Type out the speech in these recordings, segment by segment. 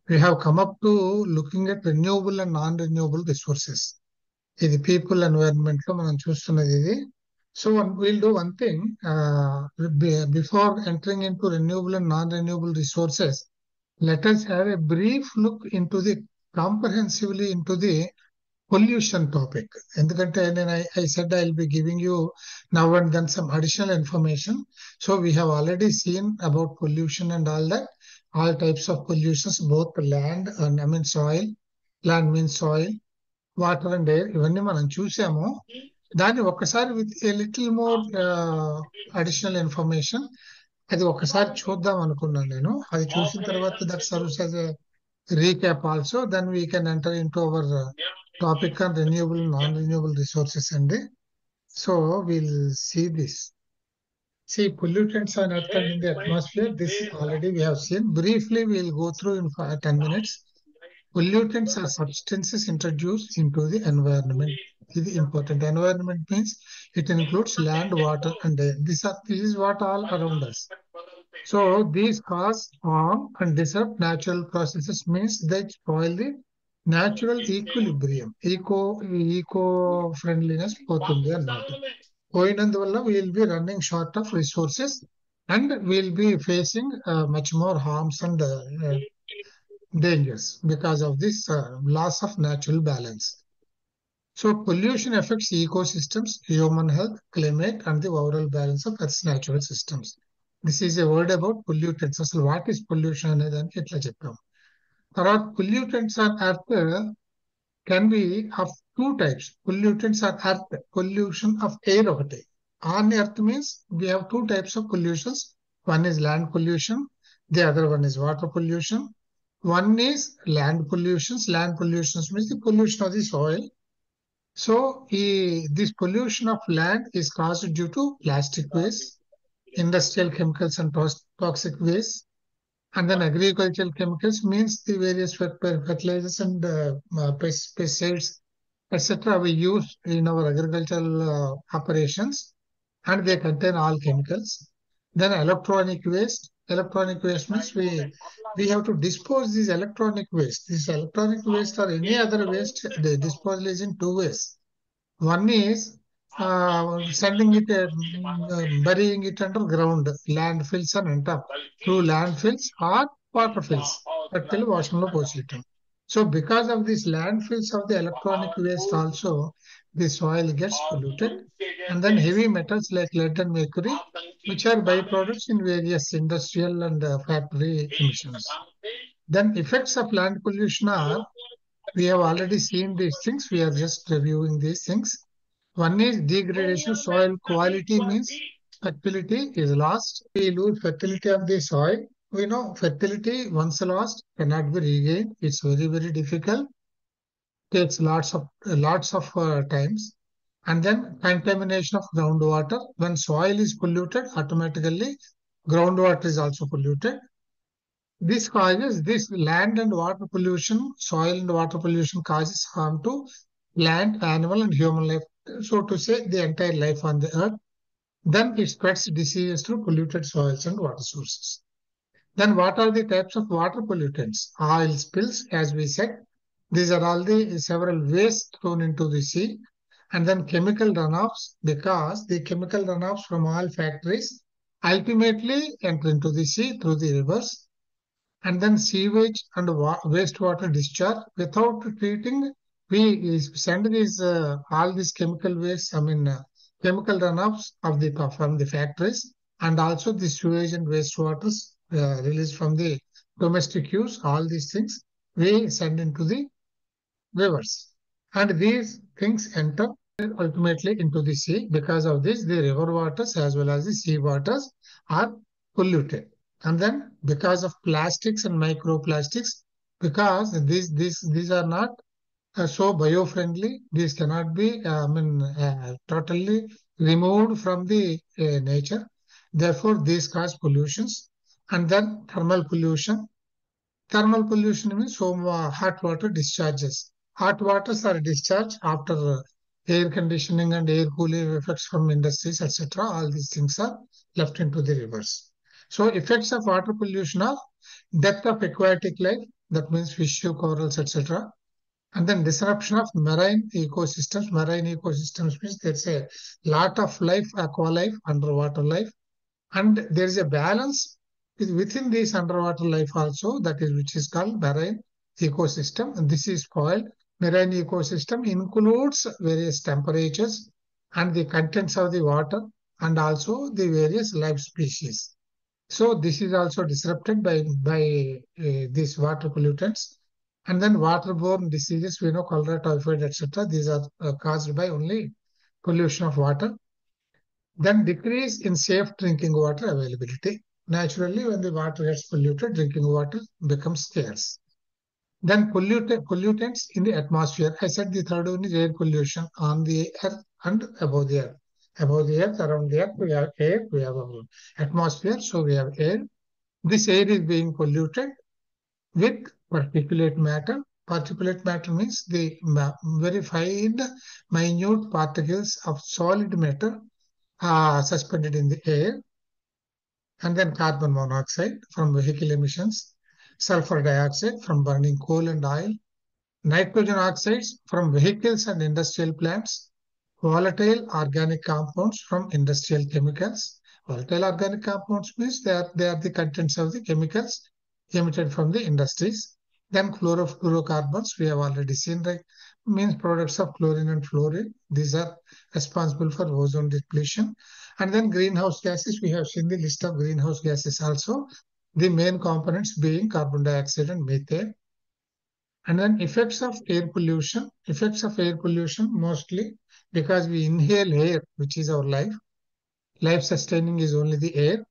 we have come up to looking at renewable and non-renewable resources. ఇది people environment లో మనం చూస్తున్నది ఇది. So we'll do one thing. Before entering into renewable and non-renewable resources, let us have a brief look into the comprehensively into the pollution topic. ఎందుకంటే I said I'll be giving you now and then some additional information. So we have already seen about pollution and all that, all types of pollutions, both land and soil. Land means soil, water and air, ఇవన్నీ మనం చూసాము. దాన్ని ఒక్కసారి with a little more additional information అది ఒక్కసారి చూద్దాం అనుకున్నాను నేను. అది చూసిన తర్వాత that serves as a recap also. Then we can enter into our topic on renewable non renewable resources అండి. So will see this. See, pollutants on earth and in the atmosphere, this already we have seen. Briefly, we will go through in 10 minutes. Pollutants are substances introduced into the environment. This is important. Environment means it includes land, water, and air. This is what all around us. So these cause harm and disrupt natural processes, means they spoil the natural equilibrium. Eco friendliness పోతుంది అన్నమాట. పోయినందువల్ల we will be running short of resources and we will be facing much more harms and dangers because of this loss of natural balance. So pollution affects ecosystems, human health, climate, and the overall balance of Earth's natural systems. This is a word about pollutants. So what is pollution అనేది ఎట్లా చెప్పాం. తర్వాత pollutants on Earth can be of two types. Pollutants on Earth, pollution of air ఒకటి. On Earth means we have two types of pollutions. One is land pollution, the other one is water pollution. One is land pollutions. Land pollutions means the pollution of the soil. So this pollution of land is caused due to plastic waste, industrial chemicals and toxic waste, and then agricultural chemicals means the various fertilizers and pesticides, etc. we use in our agricultural operations, and they contain all chemicals. Then electronic waste. Electronic waste means we have to dispose this electronic waste. This electronic waste or any other waste, the disposal is in two ways. One is sending it, burying it underground, landfills and enter through landfills or water fills. So because of these landfills of the electronic waste also, the soil gets polluted. And then heavy metals like lead and mercury, which are byproducts in various industrial and factory emissions. Then effects of land pollution are, we have already seen these things. We are just reviewing these things. One is degradation. Soil quality means fertility is lost. We lose fertility of the soil. We know fertility once lost cannot be regained. It's very, very difficult. Takes lots of times. And then contamination of groundwater. When soil is polluted, automatically groundwater is also polluted. This causes this land and water pollution, soil and water pollution causes harm to plant, animal, and human life. So to say, the entire life on the earth. Then it spreads diseases through polluted soils and water sources. Then what are the types of water pollutants? Oil spills, as we said. These are all the several wastes thrown into the sea. And then chemical runoffs, because the chemical runoffs from all factories ultimately enter into the sea through the rivers. And then sewage and wastewater discharge. Without treating, we send these all these chemical waste, chemical runoffs from the factories, and also the sewage and wastewaters released from the domestic use. All these things we send into the rivers, and these things enter ultimately into the sea. Because of this, the river waters as well as the sea waters are polluted. And then because of plastics and microplastics, because these are not so bio-friendly, these cannot be totally removed from the nature. Therefore, these cause pollutions. And then thermal pollution. Thermal pollution means hot water discharges. Hot waters are discharged after air conditioning and air cooling effects from industries, etc. All these things are left into the rivers. So effects of water pollution are death of aquatic life. that means fish, corals, etc. And then disruption of marine ecosystems. Marine ecosystems means there's a lot of life, aqua life, underwater life, and there is a balance within this underwater life also, that is which is called marine ecosystem. And this is spoiled. Marine ecosystem includes various temperatures and the contents of the water and also the various life species. So this is also disrupted by these water pollutants. And then waterborne diseases, we know cholera, typhoid, etc. These are caused by only pollution of water. Then decrease in safe drinking water availability. Naturally, when the water gets polluted, drinking water becomes scarce. Then pollutants in the atmosphere. I said the third one is air pollution on the earth and above the earth. Above the earth, around the earth, we have air, we have our atmosphere, so we have air. This air is being polluted with particulate matter. Particulate matter means the very fine, minute particles of solid matter suspended in the air. And then carbon monoxide from vehicle emissions, sulfur dioxide from burning coal and oil, nitrogen oxides from vehicles and industrial plants, volatile organic compounds from industrial chemicals. Volatile organic compounds means they are the contents of the chemicals emitted from the industries. Then chlorofluorocarbons, we have already seen, right? Means products of chlorine and fluorine. These are responsible for ozone depletion. And then greenhouse gases, we have seen the list of greenhouse gases also. The main components being carbon dioxide and methane. And then effects of air pollution. Effects of air pollution mostly because we inhale air, which is our life. Life sustaining is only the air.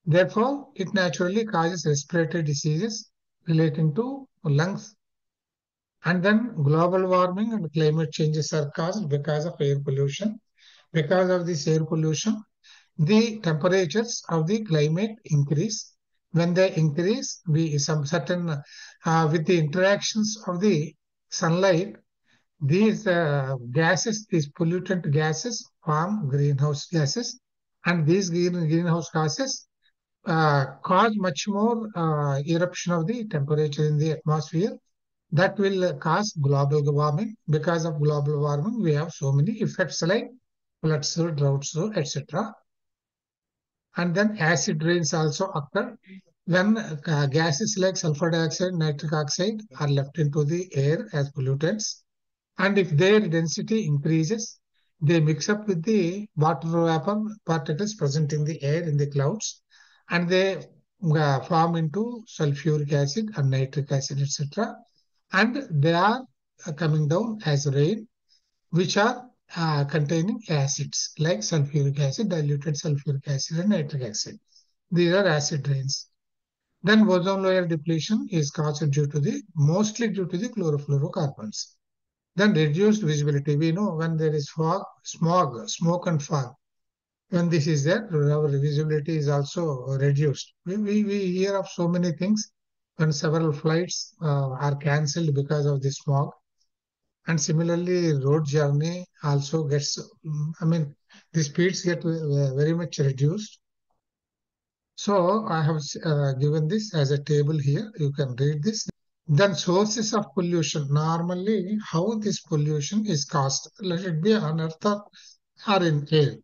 Therefore, it naturally causes respiratory diseases relating to lungs. And then global warming and climate changes are caused because of air pollution. Because of this air pollution, the temperatures of the climate increase. When they increase, some certain with the interactions of the sunlight, these gases, these pollutant gases form greenhouse gases, and these greenhouse gases cause much more eruption of the temperature in the atmosphere. That will cause global warming. Because of global warming, we have so many effects like floods, droughts, etc. And then acid rains also occur when gases like sulfur dioxide, nitric oxide are left into the air as pollutants. And if their density increases, they mix up with the water vapor particles present in the air in the clouds, and they form into sulfuric acid and nitric acid, etc. And they are coming down as rain, which are containing acids like sulfuric acid, diluted sulfuric acid, and nitric acid. These are acid rains. Then ozone layer depletion is caused mostly due to the chlorofluorocarbons. Then reduced visibility. We know when there is fog, smoke and fog. When this is there, our visibility is also reduced. We hear of so many things when several flights are cancelled because of the smog. And similarly, road journey also gets, the speeds get very much reduced. So I have given this as a table here. You can read this. Then sources of pollution. Normally, how this pollution is caused. Let it be on earth or in air.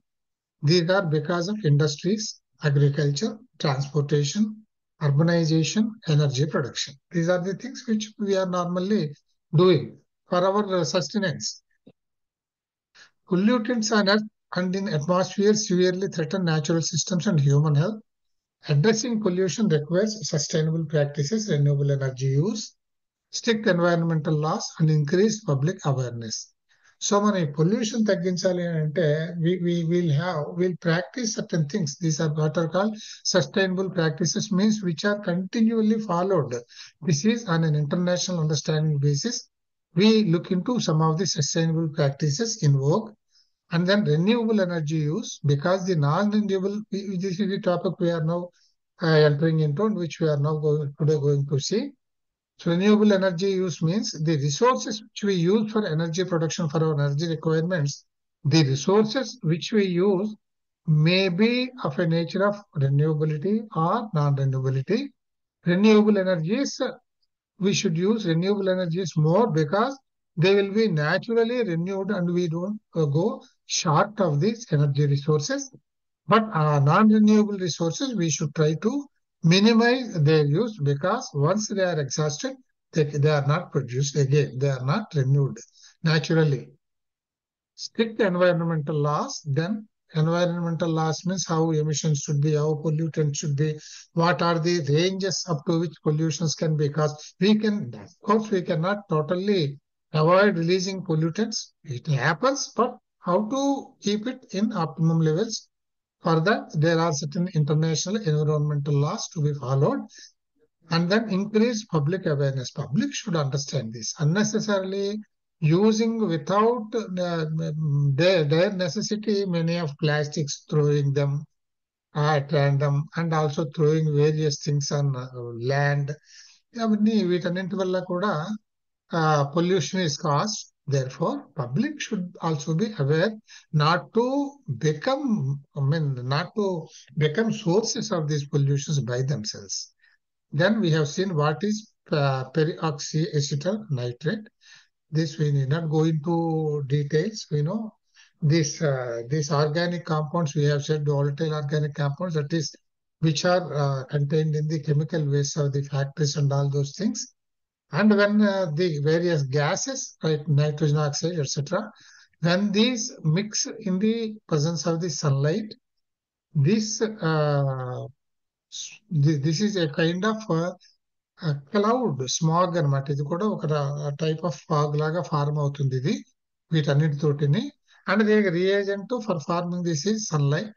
These are because of industries, agriculture, transportation, urbanization, energy production. These are the things which we are normally doing for our sustenance. Pollutants on earth and in atmosphere severely threaten natural systems and human health. Addressing pollution requires sustainable practices, renewable energy use, strict environmental laws, and increased public awareness. So మన pollution తగ్గించాలి అంటే we'll practice certain things. These are what are called sustainable practices, means which are continually followed. This is on an international understanding basis. We look into some of the sustainable practices in vogue. And then renewable energy use, because the non-renewable, this is the topic we are now entering into, which we are now going to see. So renewable energy use means the resources which we use for energy production, for our energy requirements, the resources which we use may be of a nature of renewability or non-renewability. Renewable energies we should use renewable energies more because they will be naturally renewed and we don't go short of these energy resources. But non-renewable resources, we should try to minimize their use because once they are exhausted, they are not produced again. They are not renewed naturally. Strict environmental laws, then environmental laws means how emissions should be, how pollutants should be, what are the ranges up to which pollutions can be caused. We can, of course, we cannot totally avoid releasing pollutants. It happens, but how to keep it in optimum levels. For that, there are certain international environmental laws to be followed, and then increase public awareness. Public should understand this. Unnecessarily using without their necessity, many of plastics, throwing them at random, and also throwing various things on land. అవన్నీ వీటన్నింటి వల్ల కూడా pollution is caused. Therefore, public should also be aware not to become, not to become sources of these pollutions by themselves. Then we have seen what is peroxyacetyl nitrate. This we need not go into details. We know these organic compounds. We have said volatile organic compounds, that is, which are contained in the chemical waste of the factories and all those things. And when the various gases, like nitrogen oxide, etc., when these mix in the presence of the sunlight, this this is a kind of cloud smog అనమాట. ఇది కూడా ఒక type of fog లాగా form అవుతుంది ఇది వీటన్నిటితోటిని. And దీనికి reagent for forming this is sunlight.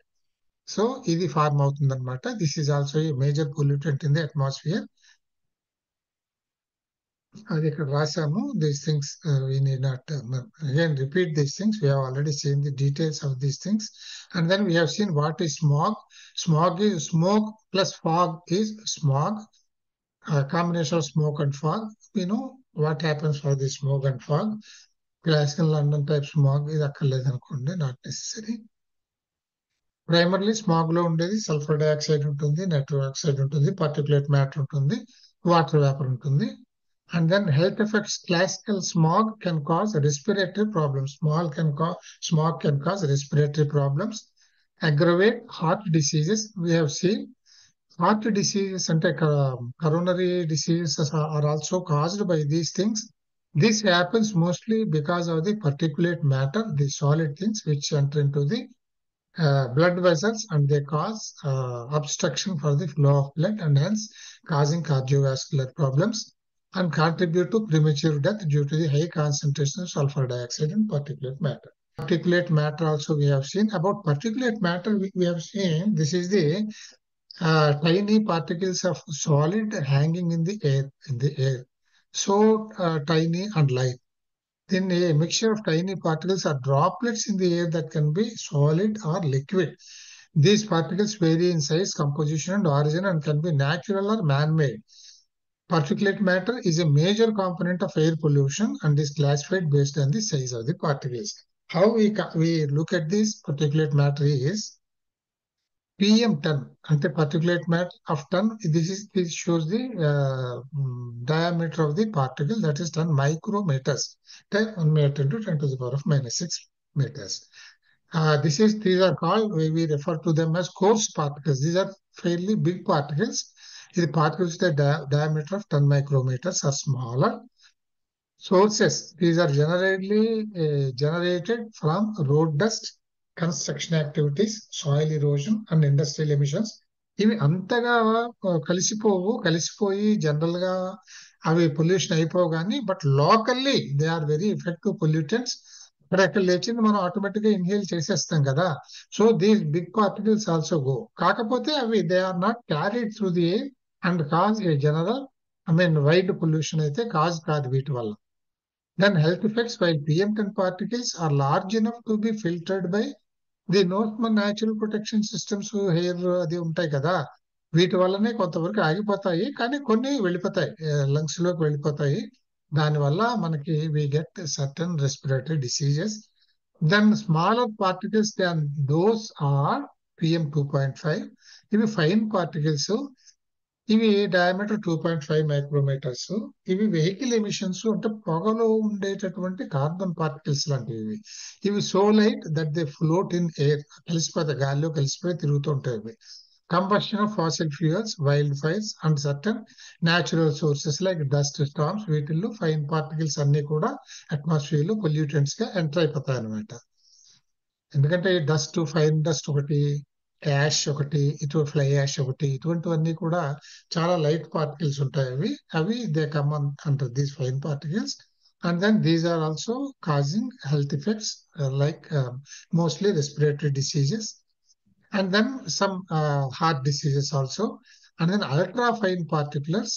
So ఇది ఫార్మ్ అవుతుంది అనమాట. This is also a major pollutant in the atmosphere. అది ఇక్కడ రాసాము. These things we need not again repeat these things. We have already seen the details of these things. And then we have seen what is smog. Smog is smoke plus fog is smog. Combination of smoke and fog. We know what happens for the smoke and fog. Classical London type smog is akkalledu anukondi, not necessary. Primarily smog లో ఉండేది sulphur dioxide ఉంటుంది, nitrogen oxide ఉంటుంది, particulate matter ఉంటుంది, water vapour ఉంటుంది. And then health effects. Classical smog can cause respiratory problems. Smog can cause respiratory problems, aggravate heart diseases. We have seen heart diseases and coronary diseases are also caused by these things. This happens mostly because of the particulate matter, the solid things which enter into the blood vessels, and they cause obstruction for the flow of blood and hence causing cardiovascular problems and contribute to premature death due to the high concentration of sulfur dioxide and particulate matter. Particulate matter also we have seen. About particulate matter, we have seen this is the tiny particles of solid hanging in the air. So tiny and light. Then a mixture of tiny particles or droplets in the air that can be solid or liquid. These particles vary in size, composition, and origin and can be natural or man-made. Particulate matter is a major component of air pollution and is classified based on the size of the particles. How we look at this particulate matter is PM10, ante particulate matter of ton. This shows the diameter of the particle, that is 10 micrometers. 1 meter into 10 to the power of -6 meters. These are called, we refer to them as coarse particles. These are fairly big particles. The particles with a diameter of 10 micrometers or smaller. Sources. These are generally generated from road dust, construction activities, soil erosion, and industrial emissions. ఇవి అంతగా కలిసిపోయి general గా అవి pollution అయిపోవు కానీ, but locally they are very effective pollutants. అక్కడ లేచింది మనం ఆటోమేటిక్ గా ఇన్హేల్ చేసేస్తాం కదా. So these big particles also go. కాకపోతే అవి they are not carried through the air and cause a general wide pollution అయితే కాదు వీటి వల్ల. Then health effects. While PM10 particles are large enough to be filtered by the normal natural protection systems, hair అది ఉంటాయి కదా, వీటి వల్లనే కొంతవరకు ఆగిపోతాయి, కానీ కొన్ని వెళ్ళిపోతాయి, లంగ్స్ లోకి వెళ్ళిపోతాయి. దానివల్ల మనకి we get certain respiratory diseases. Then smaller particles than those are PM2.5. ఇవి ఫైన్ పార్టికల్స్. ఇవి డయామీటర్ 2.5 మైక్రోమీటర్స్. ఇవి వెహికల్ ఎమిషన్స్ అంటే పొగలో ఉండేటటువంటి కార్బన్ పార్టికల్స్ లాంటివి ఇవి. ఇవి so light that they float in air, కలిసిపోతాయి, గాల్లో కలిసిపోయి తిరుగుతూ ఉంటాయి ఇవి. Combustion of fossil fuels, wild fires and certain natural sources like dust storms, వీటిల్లో ఫైన్ పార్టికల్స్ అన్ని కూడా అట్మాస్ఫియర్ లో పొల్యూటెంట్స్ గా ఎంటర్ అయిపోతాయి అనమాట. ఎందుకంటే డస్ట్, ఫైన్ డస్ట్ ఒకటి, యాష్ ఒకటి, ఫ్లై యాష్ ఒకటి, ఇటువంటివన్నీ కూడా చాలా లైట్ పార్టికల్స్ ఉంటాయి. అవి they come under these fine particles. And then these are also causing health effects like mostly respiratory diseases and then some heart diseases also. And then ultra fine particles,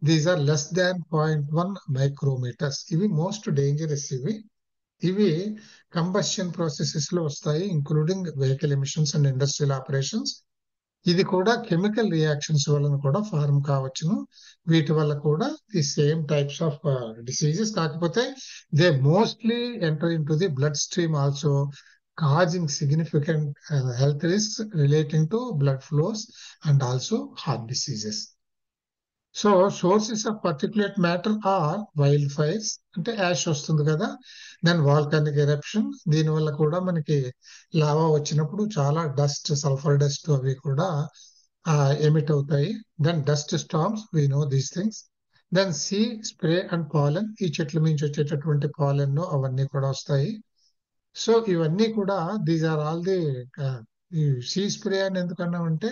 these are less than 0.1 micrometers. ఇవి most dangerous. ఇవి combustion processes లో వస్తాయి, including vehicle emissions and industrial operations. ఇది కూడా chemical reactions వలన కూడా form కావచ్చును. వీటి వల్ల కూడా the same types of diseases, కాకపోతే they mostly enter into the blood stream also, causing significant health risks relating to blood flows and also heart diseases. So sources of particulate matter are wild fires, అంటే ash వస్తుంది కదా, then volcanic eruption, దీనివల్ల కూడా మనకి lava వచ్చినప్పుడు చాలా dust, sulphur dust అవి కూడా ఎమిట్ అవుతాయి. Then dust storms, we know these things. Then sea spray and pollen, ఈ చెట్ల నుంచి వచ్చేటటువంటి పాలెన్ అవన్నీ కూడా వస్తాయి. సో ఇవన్నీ కూడా these are all the sea spray అని ఎందుకన్నామంటే,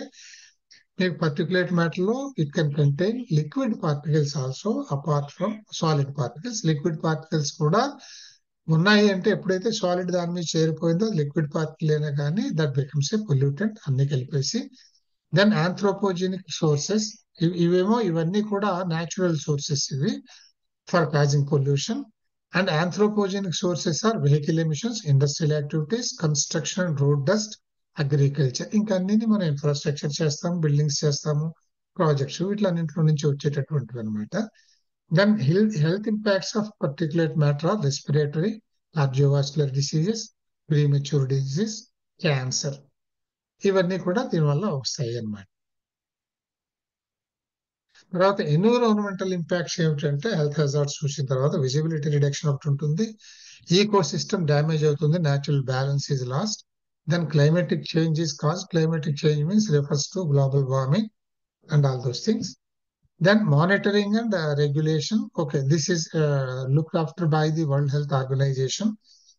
మీకు పర్టికులేట్ మ్యాటర్ లో it can contain liquid particles also apart from solid particles. Liquid particles కూడా ఉన్నాయి అంటే, ఎప్పుడైతే సాలిడ్ దాని మీద చేరిపోయిందో లిక్విడ్ పార్టికల్ అయినా కానీ దట్ బికమ్స్ ఏ పొల్యూటెంట్, అన్ని కలిపేసి. దెన్ ఆంథ్రోపోజెనిక్ సోర్సెస్, ఇవన్నీ కూడా న్యాచురల్ సోర్సెస్ ఇవి for causing pollution. And anthropogenic sources are vehicle emissions, industrial activities, construction, road dust, agriculture. ఇంకా అన్ని మనం ఇన్ఫ్రాస్ట్రక్చర్ చేస్తాము, బిల్డింగ్స్ చేస్తాము, ప్రాజెక్ట్స్, వీటిలన్నింటిలో నుంచి వచ్చేటటువంటివి అనమాట. Then health impacts of particulate matter are respiratory, cardiovascular diseases, premature disease, cancer, ఇవన్నీ కూడా దీనివల్ల వస్తాయి అన్నమాట. తర్వాత ఎన్విరాన్మెంటల్ ఇంపాక్ట్స్ ఏమిటంటే, హెల్త్ హజార్డ్స్ చూసిన తర్వాత విజిబిలిటీ రిడక్షన్ ఒకటి ఉంటుంది, ఈకో సిస్టమ్ డ్యామేజ్ అవుతుంది, natural balance is lost. Then climatic change is cause, climatic change means refers to global warming and all those things. Then monitoring and regulation. Okay, this is looked after by the World Health Organization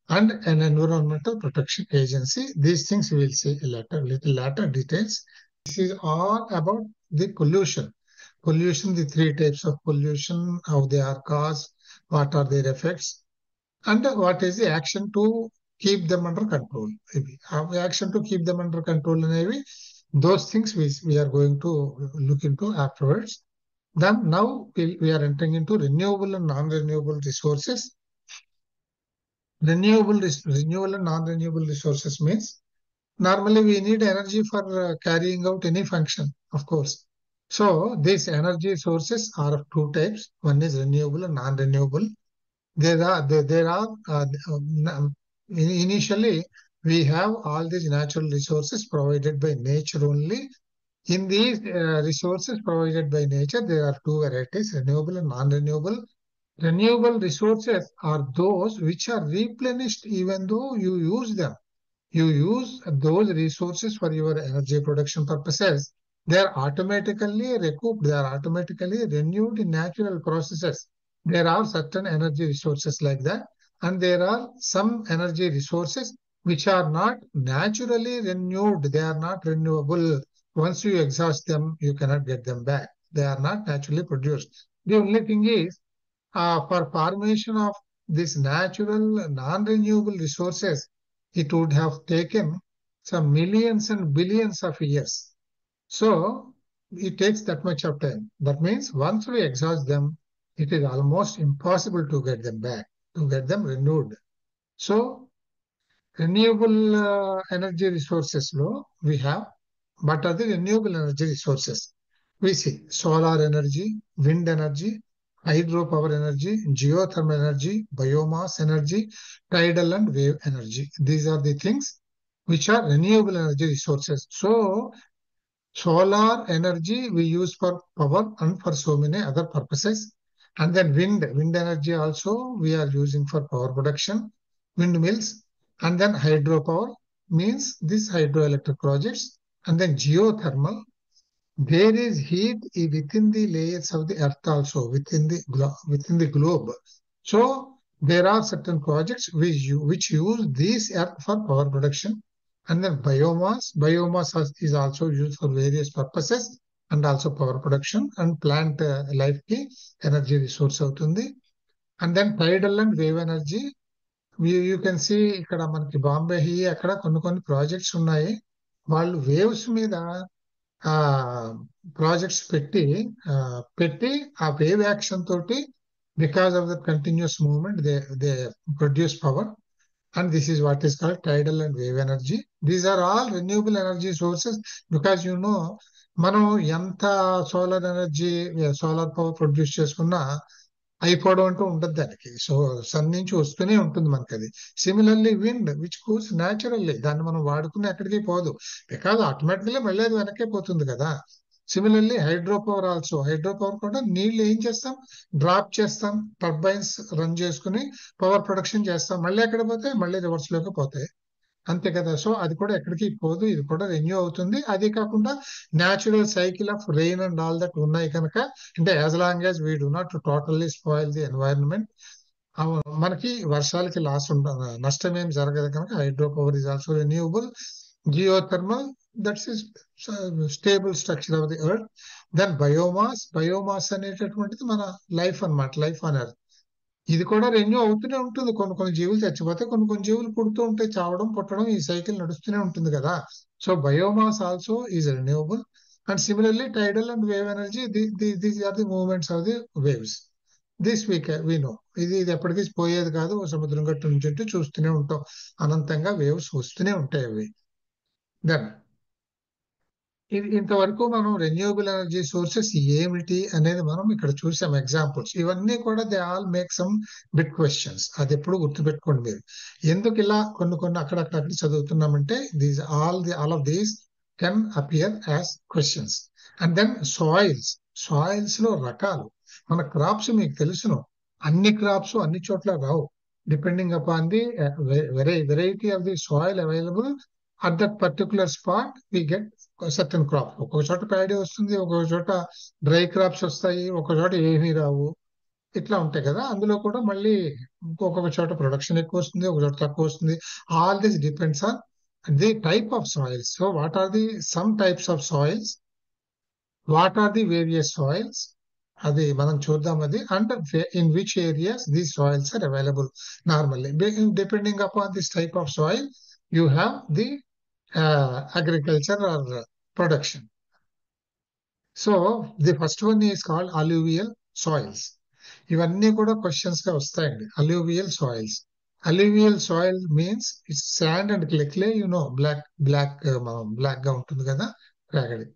and an environmental protection agency. These things we will see little later details. This is all about the pollution. Pollution, the three types of pollution, how they are caused, what are their effects, and what is the action to keep them under control. How action to keep them under control, and those things we are going to look into afterwards. Then now we are entering into renewable and non-renewable resources. Renewable and non-renewable resources means normally we need energy for carrying out any function, of course. So these energy sources are of two types. One is renewable and non-renewable. Initially we have all these natural resources provided by nature only. In these resources provided by nature, there are two varieties, renewable and non-renewable. Renewable resources are those which are replenished even though you use them. You use those resources for your energy production purposes. They are automatically recouped, they are automatically renewed in natural processes. There are certain energy resources like that, and there are some energy resources which are not naturally renewed. They are not renewable. Once you exhaust them, you cannot get them back. They are not naturally produced. The only thing is, for formation of these natural non-renewable resources, it would have taken some millions and billions of years. So it takes that much of time. That means once we exhaust them, it is almost impossible to get them back, to get them renewed. So renewable energy resources we have. What are the renewable energy resources? We see solar energy, wind energy, hydropower energy, geothermal energy, biomass energy, tidal and wave energy. These are the things which are renewable energy resources. So Solar energy we use for power and for so many other purposes. And then wind energy also we are using for power production, windmills, and then hydropower means these hydroelectric projects, and then geothermal. There is heat within the layers of the earth also, within the globe. So there are certain projects which use this earth for power production. And then biomass is also used for various purposes and also power production and plant life ki energy resource అవుతుంది. And then tidal and wave energy. You can see ఇక్కడ మనకి బాంబే అక్కడ కొన్ని projects ఉన్నాయి. వాళ్ళు waves మీద ఆ projects పెట్టి ఆ వేవ్ యాక్షన్ తోటి because of the continuous movement they produce power. And this is what is called tidal and wave energy. These are all renewable energy sources because మనం ఎంత సోలార్ పవర్ ప్రొడ్యూస్ చేసుకున్నా అయిపోవడం అంటూ ఉండదు దానికి. సో సన్ నుంచి వస్తూనే ఉంటుంది మనకి అది. Similarly wind which cools naturally, దాన్ని మనం వాడుకుని ఎక్కడికి పోదు బికాజ్ ఆటోమేటిక్గా మళ్ళీ అది వెనక్కే పోతుంది కదా. సిమిలర్లీ హైడ్రోపవర్ కూడా నీళ్లు ఏం చేస్తాం, డ్రాప్ చేస్తాం, టర్బైన్స్ రన్ చేసుకుని పవర్ ప్రొడక్షన్ చేస్తాం, మళ్ళీ ఎక్కడ పోతాయి, మళ్ళీ రివర్స్ లోకి పోతాయి, అంతే కదా. సో అది కూడా ఎక్కడికి పోదు, ఇది కూడా రెన్యూ అవుతుంది. అది కాకుండా natural cycle of rain and all that ఉన్నాయి కనుక, అంటే as long as we do not totally spoil the environment, మనకి వర్షాలకి నష్టం ఏం జరగదు కనుక hydro power is also renewable. Geothermal, that's stable structure of the earth. Then biomass అనేటటువంటిది మన లైఫ్ అన్నమాట, లైఫ్ ఆన్ ఎర్త్. ఇది కూడా రెన్యూ అవుతూనే ఉంటుంది. కొన్ని జీవులు చచ్చిపోతే కొన్ని జీవులు పుడుతూ ఉంటాయి, చావడం పుట్టడం, ఈ సైకిల్ నడుస్తూనే ఉంటుంది కదా. So biomass also is renewable. And similarly tidal and wave energy, these are the movements of the waves. This we know. ఇది ఎప్పటికీ పోయేది కాదు. సముద్రం గట్టు నుంచి చూస్తూనే ఉంటాం, అనంతంగా వేవ్స్ వస్తూనే ఉంటాయి అవి. దెన్ ఇంతవరకు మనం రెన్యూవబుల్ ఎనర్జీ సోర్సెస్ ఏమిటి అనేది మనం ఇక్కడ చూసాం ఎగ్జాంపుల్స్. ఇవన్నీ కూడా they all make some bit questions. అది ఎప్పుడు గుర్తుపెట్టుకోండి మీరు. ఎందుకు ఇలా కొన్ని అక్కడక్కడ చదువుతున్నామంటే all of these can appear as questions. And then soils లో రకాలు. మన క్రాప్స్ మీకు తెలుసును, అన్ని క్రాప్స్ అన్ని చోట్ల రావు. Depending upon the variety of the soil available at that particular spot we get certain crops. ఒక్కొక్క చోట ప్యాడీ వస్తుంది, ఒక్కొక్క చోట డ్రై క్రాప్స్ వస్తాయి, ఒక్కొక్క చోట ఏమీ రావు, ఇట్లా ఉంటాయి కదా. అందులో కూడా మళ్ళీ ఒక్కొక్క చోట ప్రొడక్షన్ ఎక్కువ వస్తుంది, ఒక చోట తక్కువ వస్తుంది. All this depends on the type of soils. So what are the some types of soils, what are the various soils, అది మనం చూద్దాం. అది and in which areas these soils are available normally. Depending upon this type of soil you have the agriculture or production. So the first one is called alluvial soils. ఇవన్నీ కూడా questions గా వస్తాయండి. Alluvial soil means it's sand and clay, black గా ఉంటుంది కదా, రాగడి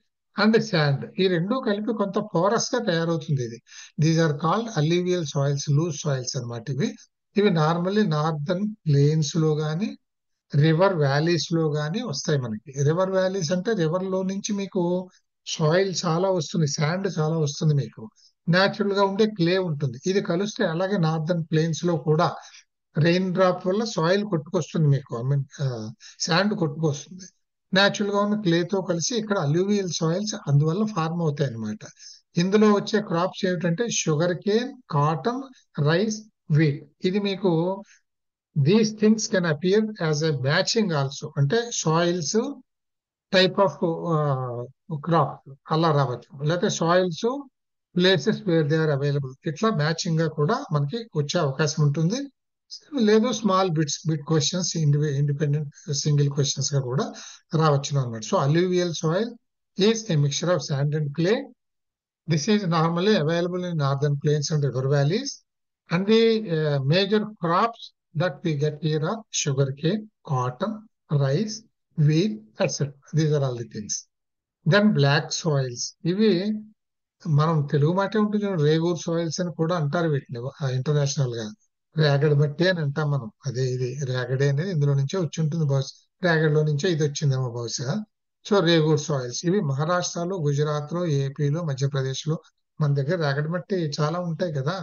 and sand, ఈ రెండు కలిపి కొంత పోరస్ గా తయారవుతుంది ఇది. These are called alluvial soils, loose soils అన్నమాట. ఇవి నార్మల్లీ నార్థన్ ప్లేన్స్ లో గానీ రివర్ వ్యాలీస్ లో గానీ వస్తాయి మనకి. రివర్ వ్యాలీస్ అంటే రివర్ లో నుంచి మీకు సాయిల్ చాలా వస్తుంది, శాండ్ చాలా వస్తుంది, మీకు న్యాచురల్ గా ఉండే క్లే ఉంటుంది. ఇది కలిస్తే అలాగే నార్థన్ ప్లేన్స్ లో కూడా రెయిన్ డ్రాప్ వల్ల సాయిల్ కొట్టుకొస్తుంది మీకు, శాండ్ కొట్టుకొస్తుంది. న్యాచురల్ గా ఉన్న క్లేతో కలిసి ఇక్కడ అల్యూవియల్ సాయిల్స్ అందువల్ల ఫార్మ్ అవుతాయి అన్నమాట. ఇందులో వచ్చే క్రాప్స్ ఏమిటంటే sugar cane, cotton, rice, wheat. ఇది మీకు these things can appear as a matching also, అంటే సాయిల్స్ టైప్ ఆఫ్ క్రాప్ అలా రావచ్చు, లేకపోతే soils places where they are available, ఇట్లా మ్యాచింగ్ గా కూడా మనకి వచ్చే అవకాశం ఉంటుంది. లేదు small bit questions, independent single questions గా కూడా రావచ్చు అనమాట. So alluvial soil is a mixture of sand and clay. This is normally available in northern plains and river valleys. And the major crops that we get here are sugarcane, cotton, rice, wheat, etc. These are all the things. Then black soils. ఇవి మనం తెలుగు మాట ఉంటుంది, regur soils అని కూడా అంటారు వీటిని international గా. రేగడి మట్టి అని అంటాం మనం. అదే ఇది రేగడి అనేది ఇందులో నుంచే వచ్చి ఉంటుంది బహుశా, రేగడిలో నుంచే ఇది వచ్చిందేమో బహుశా. సో రేగూర్ సాయిల్స్ ఇవి మహారాష్ట్రలో, గుజరాత్ లో, ఏపీలో, మధ్యప్రదేశ్ లో మన దగ్గర రేగడి మట్టి చాలా ఉంటాయి కదా.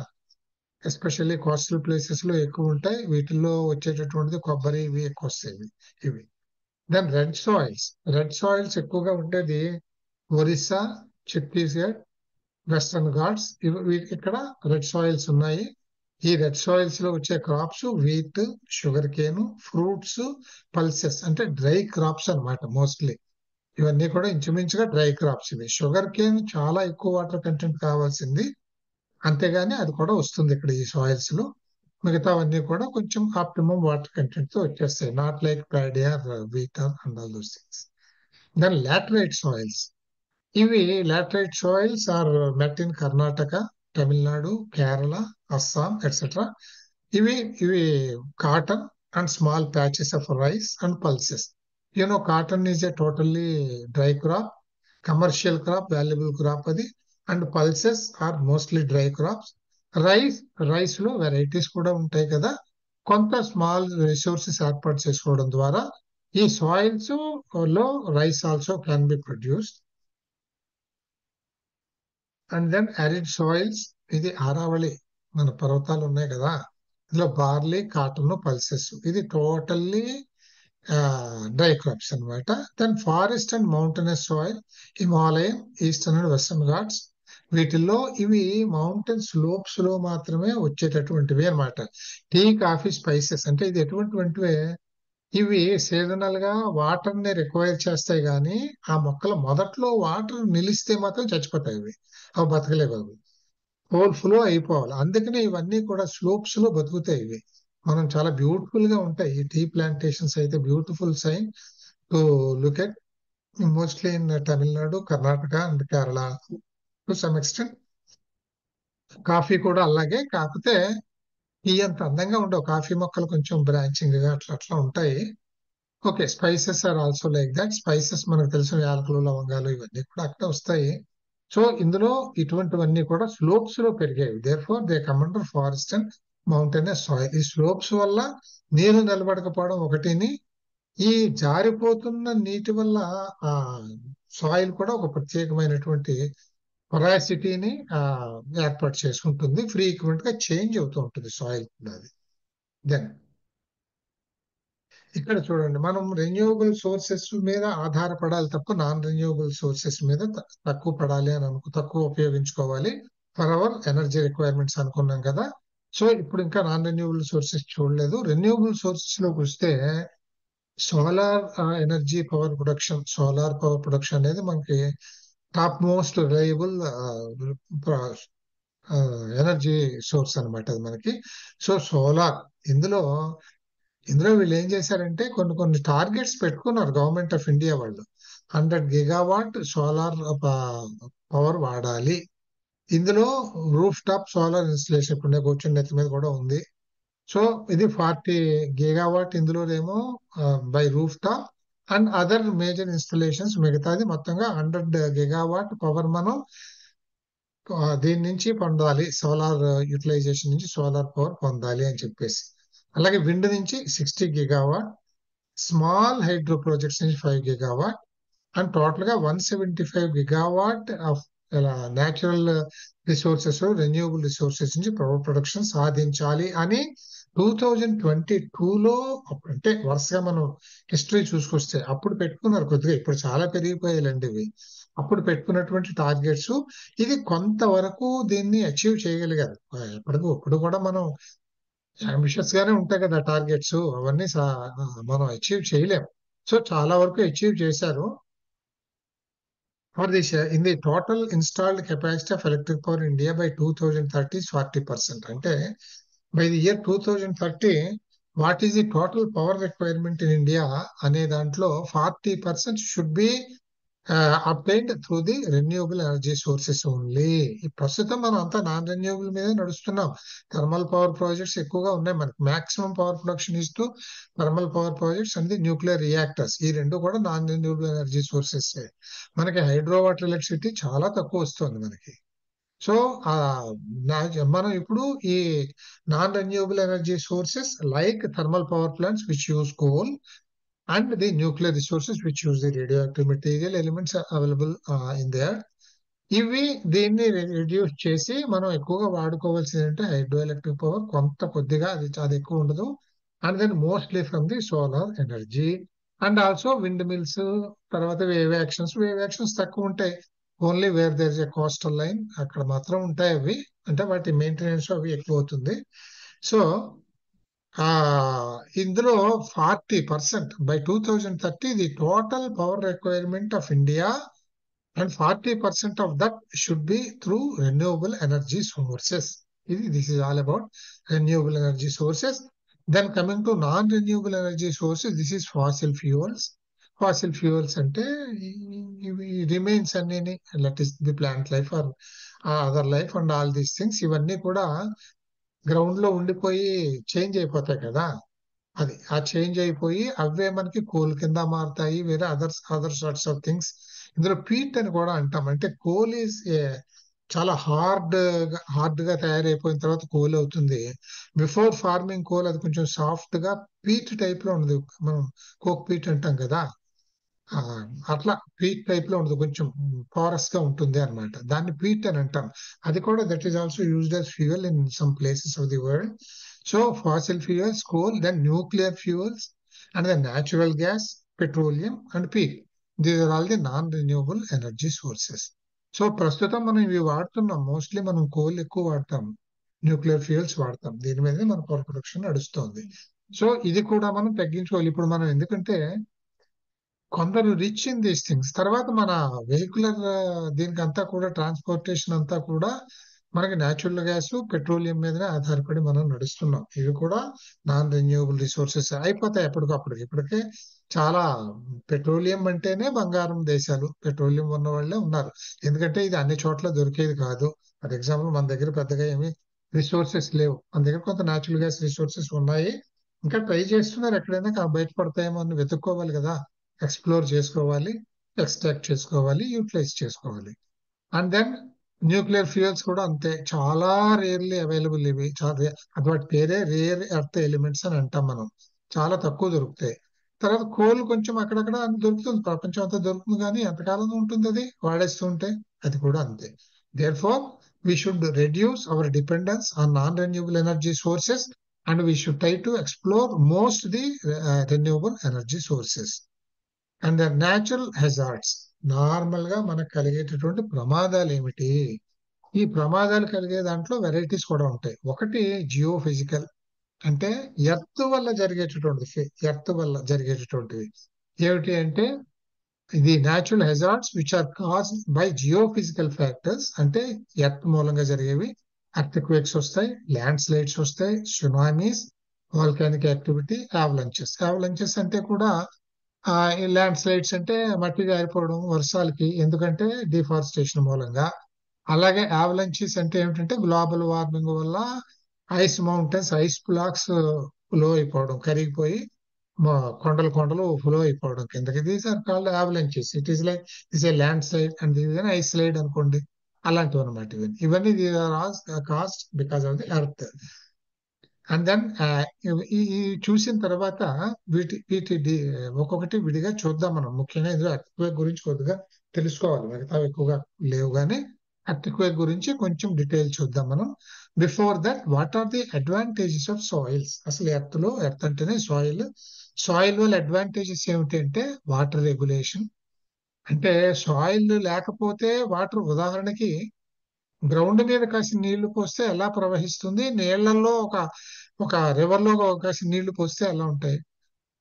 ఎస్పెషల్లీ కోస్టల్ ప్లేసెస్ లో ఎక్కువ ఉంటాయి. వీటిల్లో వచ్చేటటువంటిది కొబ్బరి ఇవి ఎక్కువ వస్తాయి ఇవి. దెన్ రెడ్ సాయిల్స్ ఎక్కువగా ఉండేది ఒరిస్సా, ఛత్తీస్గఢ్, వెస్టర్న్ ఘాట్స్ ఇక్కడ రెడ్ సాయిల్స్ ఉన్నాయి. ఈ రెడ్ సాయిల్స్ లో వచ్చే crops wheat, sugar cane, fruits, pulses అంటే డ్రై క్రాప్స్ అన్నమాట మోస్ట్లీ. ఇవన్నీ కూడా ఇంచుమించుగా డ్రై క్రాప్స్ ఇవి. షుగర్ కేన్ చాలా ఎక్కువ వాటర్ కంటెంట్ కావాల్సింది, అంతేగాని అది కూడా వస్తుంది ఇక్కడ ఈ సాయిల్స్ లో. మిగతావన్నీ కూడా కొంచెం ఆప్టిమం వాటర్ కంటెంట్ తో వచ్చేస్తాయి, not like paddy or wheat and all those things. Then laterite soils. ఇవి laterite soils are met in Karnataka, Tamil Nadu, Kerala, Assam etcetera. ఇవి ఇవి cotton and small patches of rice and pulses. Cotton is a totally dry crop, commercial crop, valuable crop అది. And pulses are mostly dry crops. Rice లో varieties కూడా ఉంటాయి కదా. కొంత small resources ఏర్పాటు చేసుకోవడం ద్వారా ఈ సాయిల్స్ లో rice also can be produced. And then arid soils, ఇది ఆరావళి మన పర్వతాలు ఉన్నాయి కదా, ఇందులో బార్లీ, కాటన్, పల్సెస్ ఇది టోటల్లీ డ్రై క్రాప్స్ అన్నమాట. Then forest and mountainous soil, Himalayam, eastern and western Ghats. వీటిల్లో ఇవి మౌంటైన్ స్లోప్స్ లో మాత్రమే వచ్చేటటువంటివి అన్నమాట. టీ, కాఫీ, స్పైసెస్ అంటే ఇది ఎటువంటివంటివే, ఇవి సీజనల్ గా వాటర్ ని రిక్వైర్ చేస్తాయి, కానీ ఆ మొక్కల మొదట్లో వాటర్ నిలిస్తే మాత్రం చచ్చిపోతాయి అవి బతకలేవు. అవి హోల్ ఫ్లో అయిపోవాలి. అందుకనే ఇవన్నీ కూడా స్లోప్స్ లో బతుకుతాయి ఇవి. మనం చాలా బ్యూటిఫుల్ గా ఉంటాయి ఈ టీ ప్లాంటేషన్స్ అయితే. Beautiful sign to look at, mostly in Tamil Nadu, Karnataka and Kerala to some extent. Coffee కూడా అలాగే, కాకపోతే టీ అంత అందంగా ఉండవు. కాఫీ మొక్కలు కొంచెం బ్రాంచింగ్ గా అట్లా అట్లా ఉంటాయి. Okay, spices are also like that. Spices మనకు తెలిసిన యాలకులు, లవంగాలు ఇవన్నీ కూడా అక్కడే వస్తాయి. సో ఇందులో ఇటువంటివన్నీ కూడా స్లోప్స్ లో పెరిగాయి. Therefore they come under forest and mountainous soil. ఈ స్లోప్స్ వల్ల నీరు నిలబడకపోవడం ఒకటిని, ఈ జారిపోతున్న నీటి వల్ల ఆ సాయిల్ కూడా ఒక ప్రత్యేకమైనటువంటి పొరాసిటీని ఏర్పాటు చేసుకుంటుంది. ఫ్రీక్వెంట్ గా చేంజ్ అవుతూ ఉంటుంది సాయిల్ కూడా అది. దెన్ ఇక్కడ చూడండి, మనం రెన్యూవబుల్ సోర్సెస్ మీద ఆధారపడాలి తప్ప నాన్ రెన్యూవబుల్ సోర్సెస్ మీద తక్కువ పడాలి అని తక్కువ ఉపయోగించుకోవాలి ఫర్ అవర్ ఎనర్జీ రిక్వైర్మెంట్స్ అనుకున్నాం కదా. సో ఇప్పుడు ఇంకా నాన్ రెన్యూవబుల్ సోర్సెస్ చూడలేదు. రెన్యూవబుల్ సోర్సెస్ లోకి వస్తే solar energy power production, solar power production అనేది మనకి top most reliable energy source అన్నమాట అది మనకి. సో సోలార్, ఇందులో వీళ్ళు ఏం చేశారంటే కొన్ని కొన్ని టార్గెట్స్ పెట్టుకున్నారు గవర్నమెంట్ ఆఫ్ ఇండియా వాళ్ళు. 100 గిగావాట్ సోలార్ పవర్ వాడాలి. ఇందులో రూఫ్ టాప్ సోలార్ ఇన్స్టలేషన్, ఇప్పుడు నేను కూర్చుని నెత్తి మీద కూడా ఉంది. సో ఇది 40 గిగావాట్ ఇందులోనేమో by roof top and other major installations. మిగతాది మొత్తంగా 100 గిగావాట్ పవర్ మనం దీని నుంచి పొందాలి, సోలార్ యూటిలైజేషన్ నుంచి సోలార్ పవర్ పొందాలి అని చెప్పేసి. అలాగే విండ్ నుంచి 60 గిగావాట్, స్మాల్ హైడ్రో ప్రాజెక్ట్స్ నుంచి 5 గిగావాట్, అండ్ టోటల్ గా 175 gigawatt of natural resources, renewable resources నుంచి పవర్ ప్రొడక్షన్ సాధించాలి అని 2022లో, అంటే వరుసగా మనం హిస్టరీ చూసుకొస్తే అప్పుడు పెట్టుకున్నారు కొద్దిగా. ఇప్పుడు చాలా పెరిగిపోయాయండి ఇవి. అప్పుడు పెట్టుకున్నటువంటి టార్గెట్స్, ఇది కొంతవరకు దీన్ని అచీవ్ చేయగలిగారు. ఇప్పుడు కూడా మనం అంబిషియస్ గానే ఉంటాయి కదా టార్గెట్స్, అవన్నీ మనం అచీవ్ చేయలేం. సో చాలా వరకు అచీవ్ చేశారు. For this in the total installed capacity of electric power India by 2030 40%. అంటే by the year 2030 what is the total power requirement in India అనే దాంట్లో 40% should be obtained through the renewable energy sources only. ప్రస్తుతం మనం అంతా non renewable మీదే నడుస్తున్నాం. Thermal power projects ఎక్కువగా ఉన్నాయి మనకి. మాక్సిమం పవర్ ప్రొడక్షన్ ఇస్తూ thermal power projects and the nuclear reactors, ఈ రెండు కూడా నాన్ రెన్యూవబుల్ ఎనర్జీ సోర్సెస్. మనకి హైడ్రో వాటర్ ఎలక్ట్రిసిటీ చాలా తక్కువ వస్తుంది మనకి. సో మనం ఇప్పుడు ఈ non renewable energy sources like thermal power plants which use coal and the nuclear resources which use the radioactive material elements are available in there. ఇవి దీన్ని రిడ్యూస్ చేసి మనం ఎక్కువగా వాడుకోవాల్సింది అంటే హైడ్రో ఎలక్ట్రిక్ పవర్, కొంత కొద్దిగా అది ఎక్కువ ఉండదు. And then mostly from the solar energy and also wind mills, తర్వాత వేవ్ యాక్షన్స్ తక్కువ ఉంటాయి. Only where there is a coastal line అక్కడ మాత్రం ఉంటాయి అవి, అంటే వాటి మెయింటెనెన్స్ అవి ఎక్కువ అవుతుంది. సో ఇందులో 40% by 2030 the total power requirement of India, and 40% of that should be through renewable energy sources. This is all about renewable energy sources. Then coming to non-renewable energy sources, this is fossil fuels. Fossil fuels ante remains any, that is the plant life or other life and all these things, ఇవన్నీ కూడా ground లో ఉండిపోయి change అయిపోతాయి కదా. అది ఆ change అయిపోయి అవే మనకి కోల్ కింద మారుతాయి, వేరే అదర్ సార్ట్స్ ఆఫ్ థింగ్స్. ఇందులో పీట్ అని కూడా అంటాం. అంటే కోల్ ఈజ్ చాలా హార్డ్ గా తయారైపోయిన తర్వాత కోల్ అవుతుంది. బిఫోర్ ఫార్మింగ్ కోల్ అది కొంచెం సాఫ్ట్ గా పీట్ టైప్ లో ఉండదు, మనం కోక్ పీట్ అంటాం కదా, అట్లా పీట్ టైప్ లో ఉండదు, కొంచెం పారస్ గా ఉంటుంది అనమాట. దాన్ని పీట్ అని అంటాం. అది కూడా that is also used as fuel in some places of the world. So fossil fuels, coal, then nuclear fuels and then natural gas, petroleum and peat. These are all the non renewable energy sources. So ప్రస్తుతం మనం ఇవి వాడుతున్నాం. Mostly మనం coal ఎక్కువ వాడతాం, nuclear fuels వాడతాం. దీని మీదనే మన పవర్ ప్రొడక్షన్ నడుస్తుంది. సో ఇది కూడా మనం తగ్గించుకోవాలి. ఇప్పుడు మనం ఎందుకంటే కొందరు రిచ్ ఇన్ దీస్ థింగ్స్, తర్వాత మన వెహికులర్ దీనికి అంతా కూడా ట్రాన్స్పోర్టేషన్ అంతా కూడా మనకి న్యాచురల్ గ్యాస్, పెట్రోలియం మీదనే ఆధారపడి మనం నడుస్తున్నాం. ఇవి కూడా నాన్ రెన్యూవబుల్ రిసోర్సెస్ అయిపోతాయి ఎప్పటికప్పుడు. ఇప్పటికే చాలా పెట్రోలియం అంటేనే బంగారం దేశాలు, పెట్రోలియం ఉన్న వాళ్ళే ఉన్నారు. ఎందుకంటే ఇది అన్ని చోట్ల దొరికేది కాదు. ఫర్ ఎగ్జాంపుల్ మన దగ్గర పెద్దగా ఏమి రిసోర్సెస్ లేవు. మన దగ్గర కొంత న్యాచురల్ గ్యాస్ రిసోర్సెస్ ఉన్నాయి, ఇంకా ట్రై చేస్తున్నారు, ఎక్కడైనా బయటపడతాయేమో అని వెతుక్కోవాలి కదా, ఎక్స్ప్లోర్ చేసుకోవాలి, ఎక్స్ట్రాక్ట్ చేసుకోవాలి, యూటిలైజ్ చేసుకోవాలి. అండ్ దెన్ న్యూక్లియర్ ఫ్యూయల్స్ కూడా అంతే, చాలా రేర్లీ అవైలబుల్. ఇవి చాలా అది వాటి పేరే రేర్ ఎర్త్ ఎలిమెంట్స్ అని అంటాం మనం, చాలా తక్కువ దొరుకుతాయి. తర్వాత కోల్ కొంచెం అక్కడక్కడ దొరుకుతుంది, ప్రపంచం అంతా దొరుకుతుంది, కానీ ఎంతకాలం ఉంటుంది అది వాడేస్తూ ఉంటే, అది కూడా అంతే. Therefore we should reduce our dependence on non renewable energy sources and we should try to explore most the renewable energy sources. And the natural hazards, normal గా మనకు కలిగేటటువంటి ప్రమాదాలు ఏమిటి? ఈ ప్రమాదాలు కలిగే దాంట్లో వెరైటీస్ కూడా ఉంటాయి. ఒకటి జియో ఫిజికల్, అంటే ఎర్త్ వల్ల జరిగేటటువంటివి ఏమిటి అంటే ఇది natural hazards which are caused by geophysical factors. అంటే ఎర్త్ మూలంగా జరిగేవి. ఎర్త్ క్వేక్స్ వస్తాయి, ల్యాండ్ స్లైడ్స్ వస్తాయి, సునామీస్, వాల్కానిక్ యాక్టివిటీ, యావలంచెస్ అంటే కూడా ఈ ల్యాండ్ స్లైడ్స్ అంటే మట్టి జారిపోవడం వర్షాలకి, ఎందుకంటే డిఫారెస్టేషన్ మూలంగా. అలాగే యావలంచెస్ అంటే ఏమిటంటే గ్లోబల్ వార్మింగ్ వల్ల ice mountains, ice blocks flow అయిపోవడం, కరిగిపోయి కొండలు ఫ్లో అయిపోవడం కిందకి. These are called avalanches. It is like this a land slide and this an ice slide అనుకోండి, అలాంటివి అనమాట. ఇవన్నీ these are caused because of the earth. And then ఈ చూసిన తర్వాత వీటి ఒక్కొక్కటి విడిగా చూద్దాం మనం. ముఖ్యంగా ఇందులో ఎర్త్క్వేక్ గురించి కొద్దిగా తెలుసుకోవాలి, మిగతా ఎక్కువగా లేవు, కానీ ఎర్త్క్వేక్ గురించి కొంచెం డీటెయిల్ చూద్దాం మనం. Before that, what are the advantages of soils? అసలు ఎర్త్ అంటేనే సాయిల్ వల్ల అడ్వాంటేజెస్ ఏమిటి అంటే వాటర్ రెగ్యులేషన్. అంటే సాయిల్ లేకపోతే వాటర్, ఉదాహరణకి గ్రౌండ్ మీద కాసి నీళ్లు పోస్తే ఎలా ప్రవహిస్తుంది, నీళ్లలో ఒక రివర్ లో కాసి నీళ్లు పోస్తే ఎలా ఉంటాయి?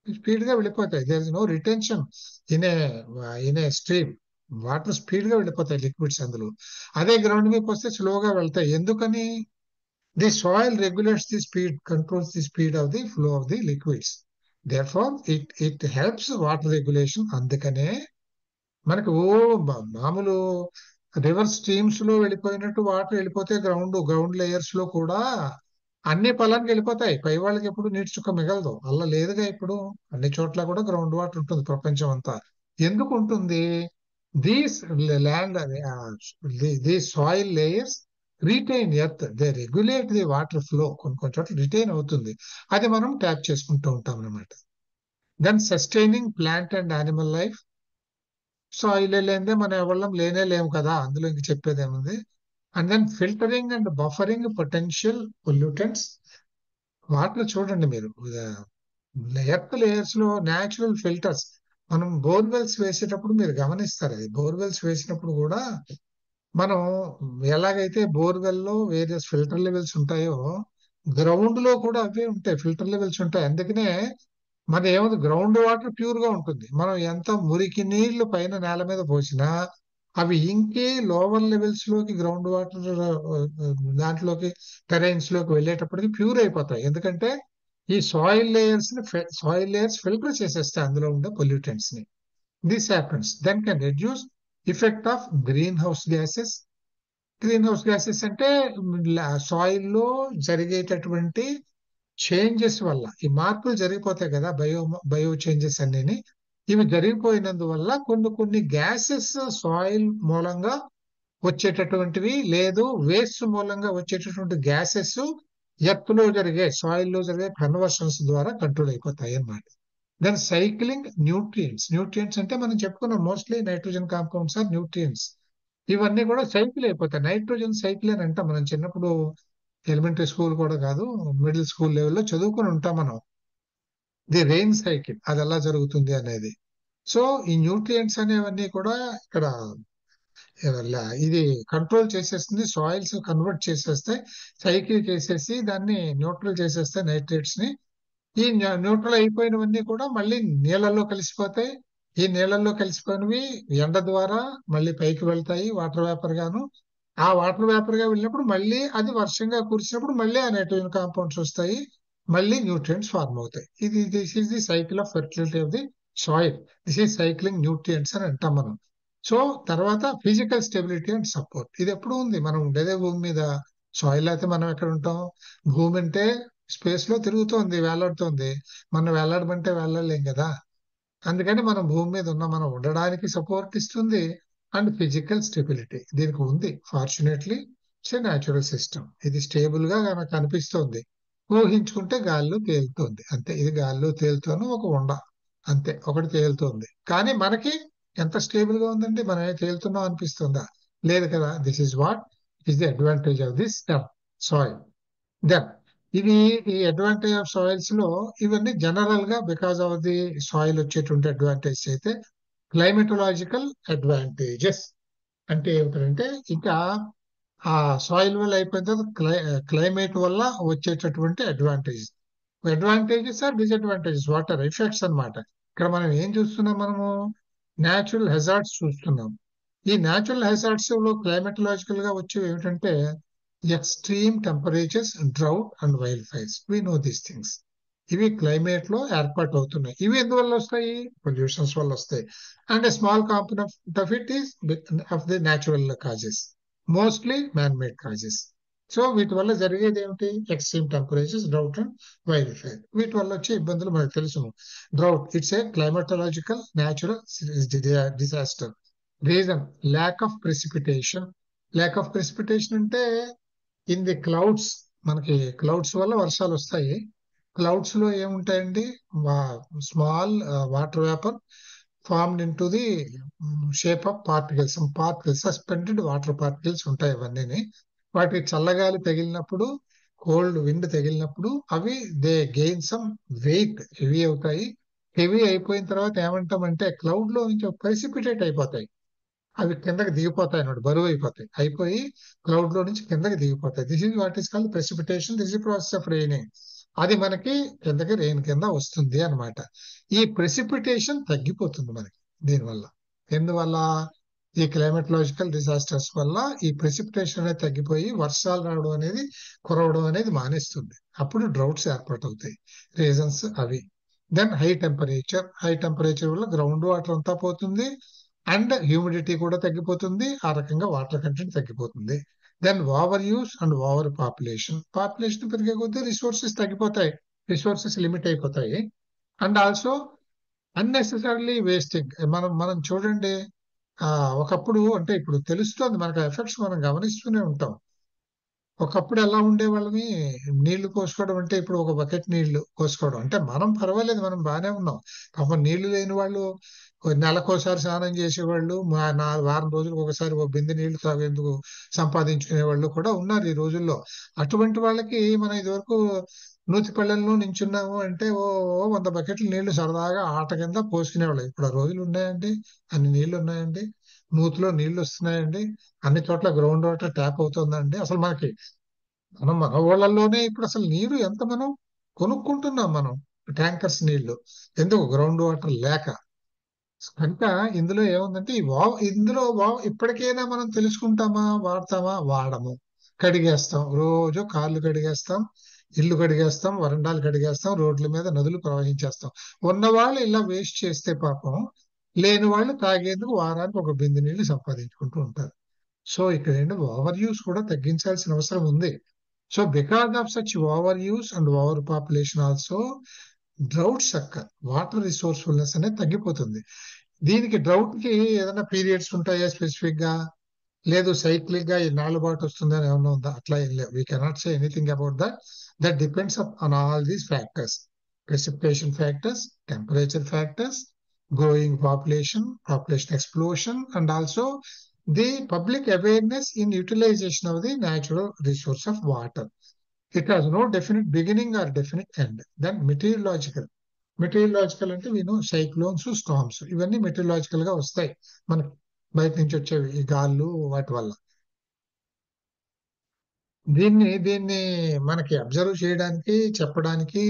స్పీడ్ గా వెళ్ళిపోతాయి. There is no retention in a stream. Water speed గా వెళ్ళిపోతాయి, లిక్విడ్స్ అందులో. అదే గ్రౌండ్ మీద పోస్తే స్లోగా వెళ్తాయి. ఎందుకని? The soil regulates the speed, controls the speed of the flow of the liquids. Therefore it helps water regulation. అందుకనే మనకు మామూలు రివర్ స్ట్రీమ్స్ లో వెళ్ళిపోయినట్టు వాటర్ వెళ్ళిపోతే గ్రౌండ్ లేయర్స్ లో కూడా అన్ని పొలానికి వెళ్ళిపోతాయి. పై వాళ్ళకి ఎప్పుడు నీటి చుక్క మిగలదు. అలా లేదుగా ఇప్పుడు. అన్ని చోట్ల కూడా గ్రౌండ్ వాటర్ ఉంటుంది ప్రపంచం అంతా. ఎందుకు ఉంటుంది? These land these soil layers retain earth, they regulate the water flow. కొన్ని చోట్ల రిటైన్ అవుతుంది, అది మనం ట్యాప్ చేసుకుంటూ ఉంటాం అనమాట. Then sustaining plant and animal life. Soil లేనిదే మనం ఎవళ్ళం లేనే లేము కదా, అందులో ఇంక చెప్పేది ఏముంది. And then filtering and buffering potential pollutants. Water చూడండి మీరు, ఎర్త్ లేయర్స్ లో న్యాచురల్ ఫిల్టర్స్. మనం బోర్వెల్స్ వేసేటప్పుడు మీరు గమనిస్తారు, అది బోర్వెల్స్ వేసినప్పుడు కూడా మనం ఎలాగైతే బోర్వెల్ లో వేరియస్ ఫిల్టర్ లెవెల్స్ ఉంటాయో, గ్రౌండ్ లో కూడా అవే ఉంటాయి, ఫిల్టర్ లెవెల్స్ ఉంటాయి. అందుకనే మన ఏముంది, గ్రౌండ్ వాటర్ ప్యూర్ గా ఉంటుంది. మనం ఎంత మురికి నీళ్లు పైన నేల మీద పోసినా అవి ఇంకే లోవర్ లెవెల్స్ లోకి గ్రౌండ్ వాటర్ దాంట్లోకి టెరైన్స్ లోకి వెళ్ళేటప్పటికి ప్యూర్ అయిపోతాయి. ఎందుకంటే ఈ సాయిల్ లేయర్స్ ఫిల్టర్ చేసేస్తాయి అందులో ఉండే పొల్యూటెంట్స్ ని. This happens then can reduce effect of greenhouse gases. Greenhouse gases అంటే సాయిల్ లో జరిగేటటువంటి చేంజెస్ వల్ల, ఈ మార్పులు జరిగిపోతాయి కదా, బయో చేంజెస్ అన్ని, ఇవి జరిగిపోయినందువల్ల కొన్ని కొన్ని గ్యాసెస్ సాయిల్ మూలంగా వచ్చేటటువంటివి, లేదు వేస్ట్ మూలంగా వచ్చేటటువంటి గ్యాసెస్ ఎర్త్ లో జరిగే, సాయిల్ లో జరిగే కన్వర్షన్స్ ద్వారా కంట్రోల్ అయిపోతాయి అన్నమాట. Then cycling nutrients. న్యూట్రియంట్స్ అంటే మనం చెప్పుకున్నాం, mostly nitrogen compounds or nutrients. ఇవన్నీ కూడా సైకిల్ అయిపోతాయి. నైట్రోజన్ సైకిల్ అని అంటాం మనం చిన్నప్పుడు, ఎలిమెంటరీ స్కూల్ కూడా కాదు, మిడిల్ స్కూల్ లెవెల్లో చదువుకొని ఉంటాం మనం, ది రెయిన్ సైకిల్, అది ఎలా జరుగుతుంది అనేది. సో ఈ న్యూట్రియంట్స్ అనేవన్నీ కూడా ఇక్కడ ఇది కంట్రోల్ చేసేస్తుంది, సాయిల్స్ కన్వర్ట్ చేసేస్తాయి, సైకిల్ చేసేసి దాన్ని న్యూట్రల్ చేసేస్తాయి నైట్రేట్స్ ని. ఈ న్యూట్రల్ అయిపోయినవన్నీ కూడా మళ్ళీ నీళ్ళల్లో కలిసిపోతాయి. ఈ నీళ్ళల్లో కలిసిపోయినవి ఎండ ద్వారా మళ్ళీ పైకి వెళ్తాయి వాటర్ వేపర్ గాను. ఆ వాటర్ వేపర్ గా వెళ్ళినప్పుడు మళ్ళీ అది వర్షంగా కురిసినప్పుడు మళ్ళీ ఆ నైట్రోజన్ కాంపౌండ్స్ వస్తాయి, మళ్ళీ న్యూట్రియంట్స్ ఫార్మ్ అవుతాయి. This is the cycle of fertility of the soil. This is cycling nutrients అని అంటాం మనం. సో తర్వాత ఫిజికల్ స్టెబిలిటీ అండ్ సపోర్ట్. ఇది ఎప్పుడు ఉంది, మనం ఉండేదే భూమి మీద. సాయిల్ అయితే మనం ఎక్కడ ఉంటాం, భూమి అంటే స్పేస్ లో తిరుగుతోంది, వేలాడుతోంది. మనం వేలాడమంటే వేలాడలేం కదా. అందుకని మనం భూమి మీద ఉన్న, మనం ఉండడానికి సపోర్ట్ ఇస్తుంది. అండ్ ఫిజికల్ స్టెబిలిటీ దీనికి ఉంది. Fortunately it's a natural system. ఇది స్టేబుల్ గా మనకు అనిపిస్తోంది. ఊహించుకుంటే గాల్లో తేలుతోంది అంతే. ఇది గాల్లో తేలుతోను ఒక ఉండ, అంతే, ఒకటి తేలుతోంది. కానీ మనకి ఎంత స్టేబుల్ గా ఉందండి, మనం ఏ తేలుతున్నాం అనిపిస్తుందా? లేదు కదా. This is what is the advantage of this soil. Then ఇది, ఈ అడ్వాంటేజ్ ఆఫ్ సాయిల్స్ లో ఇవన్నీ జనరల్ గా బికాస్ ఆఫ్ ది సాయిల్ వచ్చేటువంటి అడ్వాంటేజ్ అయితే, క్లైమేటలాజికల్ అడ్వాంటేజెస్ అంటే ఏమిటంటే, ఇంకా ఆ సాయిల్ వల్ల అయిపోయిన తర్వాత క్లైమేట్ వల్ల వచ్చేటటువంటి advantages or disadvantages, water effects అన్నమాట. ఇక్కడ మనం ఏం చూస్తున్నాం, మనము న్యాచురల్ హెజార్డ్స్ చూస్తున్నాం. ఈ న్యాచురల్ హెజార్డ్స్ లో క్లైమేటలాజికల్ గా వచ్చేవి ఏమిటంటే, extreme temperatures, drought and wild fires. We know these things. ఇవి క్లైమేట్ లో ఏర్పాటు అవుతున్నాయి. ఇవి ఎందువల్ల వస్తాయి, పొల్యూషన్స్ వల్ల వస్తాయి. And small component of it is of the natural causes, mostly man made causes. So వీటి వల్ల జరిగేది ఏమిటి, extreme temperatures, drought and wild fire. వీటి వల్ల వచ్చే ఇబ్బందులు మనకు తెలుసు. Drought, it's a climatological natural disaster. Reason, lack of precipitation. Lack of precipitation అంటే ఇన్ ది క్లౌడ్స్, మనకి క్లౌడ్స్ వల్ల వర్షాలు వస్తాయి. క్లౌడ్స్ లో ఏముంటాయండి, small water vapour formed into the shape of particles. Suspended water particles ఉంటాయి అవన్నీ. వాటికి చల్లగాలి తగిలినప్పుడు, కోల్డ్ విండ్ తగిలినప్పుడు అవి they gain some weight, heavy అవుతాయి. హెవీ అయిపోయిన తర్వాత ఏమంటామంటే, క్లౌడ్ లో నుంచి ప్రెసిపిటేట్ అయిపోతాయి, అవి కిందకి దిగిపోతాయి అన్నమాట, బరువు అయిపోయి క్లౌడ్ లో నుంచి కిందకి దిగిపోతాయి. This is what is called precipitation. This is process of raining. అది మనకి కిందకి రెయిన్ కింద వస్తుంది అన్నమాట. ఈ ప్రెసిపిటేషన్ తగ్గిపోతుంది మనకి దీనివల్ల. ఎందువల్ల, ఈ క్లైమేటలాజికల్ డిజాస్టర్స్ వల్ల ఈ ప్రెసిపిటేషన్ అనేది తగ్గిపోయి వర్షాలు రావడం అనేది, కురవడం అనేది మానేస్తుంది. అప్పుడు డ్రౌట్స్ ఏర్పాటవుతాయి. రీజన్స్ అవి. దెన్ హై టెంపరేచర్ వల్ల గ్రౌండ్ వాటర్ అంతా పోతుంది, అండ్ హ్యూమిడిటీ కూడా తగ్గిపోతుంది. ఆ రకంగా వాటర్ కంటెంట్ తగ్గిపోతుంది. Then over use and over population పెరిగే కొద్దీ రిసోర్సెస్ తగ్గిపోతాయి, రిసోర్సెస్ లిమిట్ అయిపోతాయి. And also unnecessary wasting. మనం చూడండి, ఒకప్పుడు అంటే ఇప్పుడు తెలుస్తోంది మనకు ఎఫెక్ట్స్, మనం గమనిస్తూనే ఉంటాం. ఒకప్పుడు ఎలా ఉండేవాళ్ళమి, నీళ్లు పోసుకోవడం అంటే ఇప్పుడు ఒక బకెట్ నీళ్లు పోసుకోవడం అంటే మనం పర్వాలేదు, మనం బాగానే ఉన్నాం. పాపం నీళ్లు లేని వాళ్ళు నెలకోసారి స్నానం చేసేవాళ్ళు, వారం రోజులకు ఒకసారి ఒక బిందె నీళ్లు తాగేందుకు సంపాదించుకునే వాళ్ళు కూడా ఉన్నారు ఈ రోజుల్లో. అటువంటి వాళ్ళకి మనం ఇదివరకు నూతి పళ్ళెంలో నించున్నాము అంటే ఓ 100 బకెట్ల నీళ్లు సరదాగా ఆట కింద పోసుకునేవాళ్ళు. ఇప్పుడు ఆ రోజులు ఉన్నాయండి? అన్ని నీళ్లు ఉన్నాయండి? నూతిలో నీళ్లు వస్తున్నాయండి? అన్ని చోట్ల గ్రౌండ్ వాటర్ ట్యాప్ అవుతుందండి? అసలు మన ఊళ్ళల్లోనే ఇప్పుడు అసలు నీరు ఎంత మనం కొనుక్కుంటున్నాం, మనం ట్యాంకర్స్ నీళ్లు. ఎందుకు? గ్రౌండ్ వాటర్ లేక. కనుక ఇందులో ఏముందంటే ఇందులో ఇప్పటికైనా మనం తెలుసుకుంటామా, వాడతామా? వాడము. కడిగేస్తాం, రోజు కార్లు కడిగేస్తాం, ఇల్లు కడిగేస్తాం, వరండాలు కడిగేస్తాం, రోడ్ల మీద నదులు ప్రవహించేస్తాం. ఉన్నవాళ్ళు ఇలా వేస్ట్ చేస్తే పాపం, లేని వాళ్ళు తాగేందుకు వారానికి ఒక బిందె నీళ్లు సంపాదించుకుంటూ ఉంటారు. సో ఇక్కడ ఏంటి, ఓవర్ యూస్ కూడా తగ్గించాల్సిన అవసరం ఉంది. So because of such over use and over population also droughts occur, water resourcefulness అనేది తగ్గిపోతుంది. దీనికి డ్రౌట్ కి ఏదైనా పీరియడ్స్ ఉంటాయా స్పెసిఫిక్ గా? లేదు సైక్లిక్ గా ఈ నాలుగు బాటు వస్తుందని ఏమన్నా ఉందా? అట్లా ఏం లేదు. We cannot say anything about that. That depends on all these factors: precipitation factors, temperature factors, growing population explosion, and also the public awareness in utilization of the natural resource of water. It has no definite beginning or definite end. Then meteorological అంటే cyclones, storms, ఇవన్నీ meteorological గా వస్తాయి మనకి, బయట నుంచి వచ్చేవి ఈ గాళ్ళు వాటి వల్ల. దీన్ని మనకి అబ్జర్వ్ చేయడానికి, చెప్పడానికి,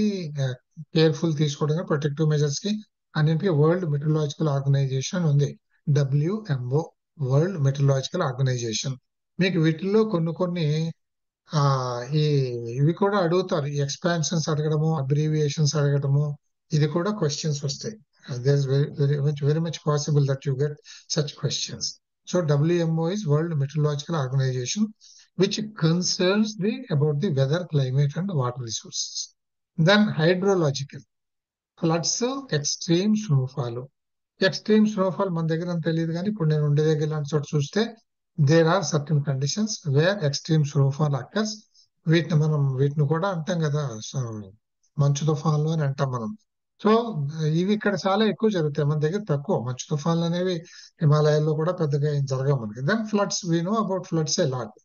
కేర్ఫుల్ తీసుకోవడానికి, ప్రొటెక్టివ్ మెజర్స్ కి అన్నింటికి వరల్డ్ మెటీరియలాజికల్ ఆర్గనైజేషన్ ఉంది, WMO, వరల్డ్ మెటీరియలాజికల్ ఆర్గనైజేషన్. మీకు వీటిల్లో కొన్ని ఇవి కూడా అడుగుతారు, ఈ ఎక్స్పాన్షన్స్ అడగడము, అబ్రీవియేషన్స్ అడగడము, ఇది కూడా క్వశ్చన్స్ వస్తాయి. There is very much possible that you get such questions. So WMO is World Meteorological Organization, which concerns about the weather, climate, and water resources. Then hydrological, floods, extreme snowfall. Extreme snowfall మన దగ్గర అంత తెలియదు, కానీ ఇప్పుడు నేను ఉండే దగ్గర లాంటి చోట చూస్తే there are certain conditions where extreme snowfall occurs. వీటిని కూడా అంటాం కదా, మంచు తుఫాన్లు అని అంటాం మనం. సో ఇవి ఇక్కడ చాలా ఎక్కువ జరుగుతాయి, మన దగ్గర తక్కువ. మంచు తుఫాన్లు అనేవి హిమాలయాల్లో కూడా పెద్దగా ఏం జరగవు మనకి. Then floods, we know about floods a lot.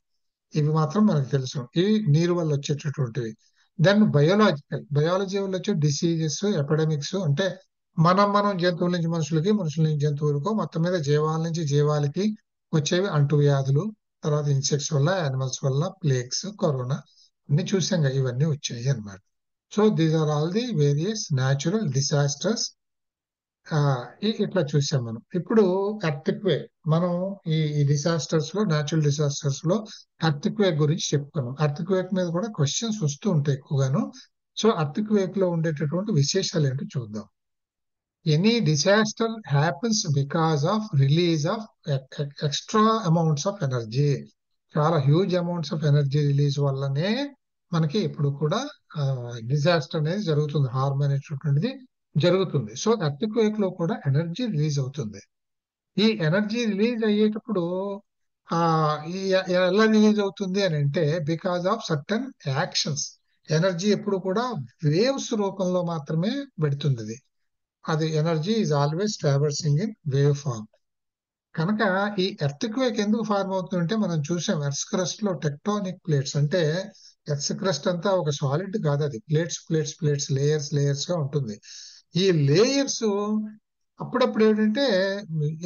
ఇవి మాత్రం మనకు తెలుసు, ఇవి నీరు వల్ల వచ్చేటటువంటివి. దెన్ బయాలజీ వల్ల వచ్చే డిసీజెస్, ఎపిడమిక్స్, అంటే మనం జంతువుల నుంచి మనుషులకి, మనుషుల నుంచి జంతువులకు, మొత్తం మీద జీవాల నుంచి జీవాలకి వచ్చేవి అంటువ్యాధులు. తర్వాత ఇన్సెక్ట్స్ వల్ల, యానిమల్స్ వల్ల, ప్లేగ్స్, కరోనా అన్ని చూసాం, ఇవన్నీ వచ్చాయి అన్నమాట. So these are all the various natural disasters. ఇట్లా చూసాం మనం. ఇప్పుడు ఎర్త్క్వేక్, మనం ఈ డిసాస్టర్స్ లో, న్యాచురల్ డిసాస్టర్స్ లో ఎర్త్క్వేక్ గురించి చెప్పుకున్నాం. ఎర్త్క్వేక్ మీద కూడా క్వశ్చన్స్ వస్తూ ఉంటాయి ఎక్కువగాను. సో ఎర్త్క్వేక్ లో ఉండేటటువంటి విశేషాలు ఏంటో చూద్దాం. Any disaster happens because of release of extra amounts of energy. చాలా huge amounts of energy release వల్లనే మనకి ఇప్పుడు కూడా డిసాస్టర్ అనేది జరుగుతుంది, హార్మ్ అనేటటువంటిది జరుగుతుంది. సో ఎర్త్క్వేక్ లో కూడా ఎనర్జీ రిలీజ్ అవుతుంది. ఈ ఎనర్జీ రిలీజ్ అయ్యేటప్పుడు ఎలా రిలీజ్ అవుతుంది అని అంటే, because of certain actions. Energy ఎప్పుడు కూడా వేవ్స్ రూపంలో మాత్రమే పెడుతుంది. అది energy is always traversing in wave form. కనుక ఈ ఎర్త్క్వేక్ ఎందుకు ఫార్మ్ అవుతుందంటే, మనం చూసాం ఎర్త్ క్రస్ట్ లో టెక్టోనిక్ ప్లేట్స్, అంటే ఎర్త్ క్రస్ట్ అంతా ఒక సాలిడ్ కాదు, అది ప్లేట్స్ లేయర్స్ గా ఉంటుంది. ఈ లేయర్స్ అప్పుడప్పుడు ఏంటంటే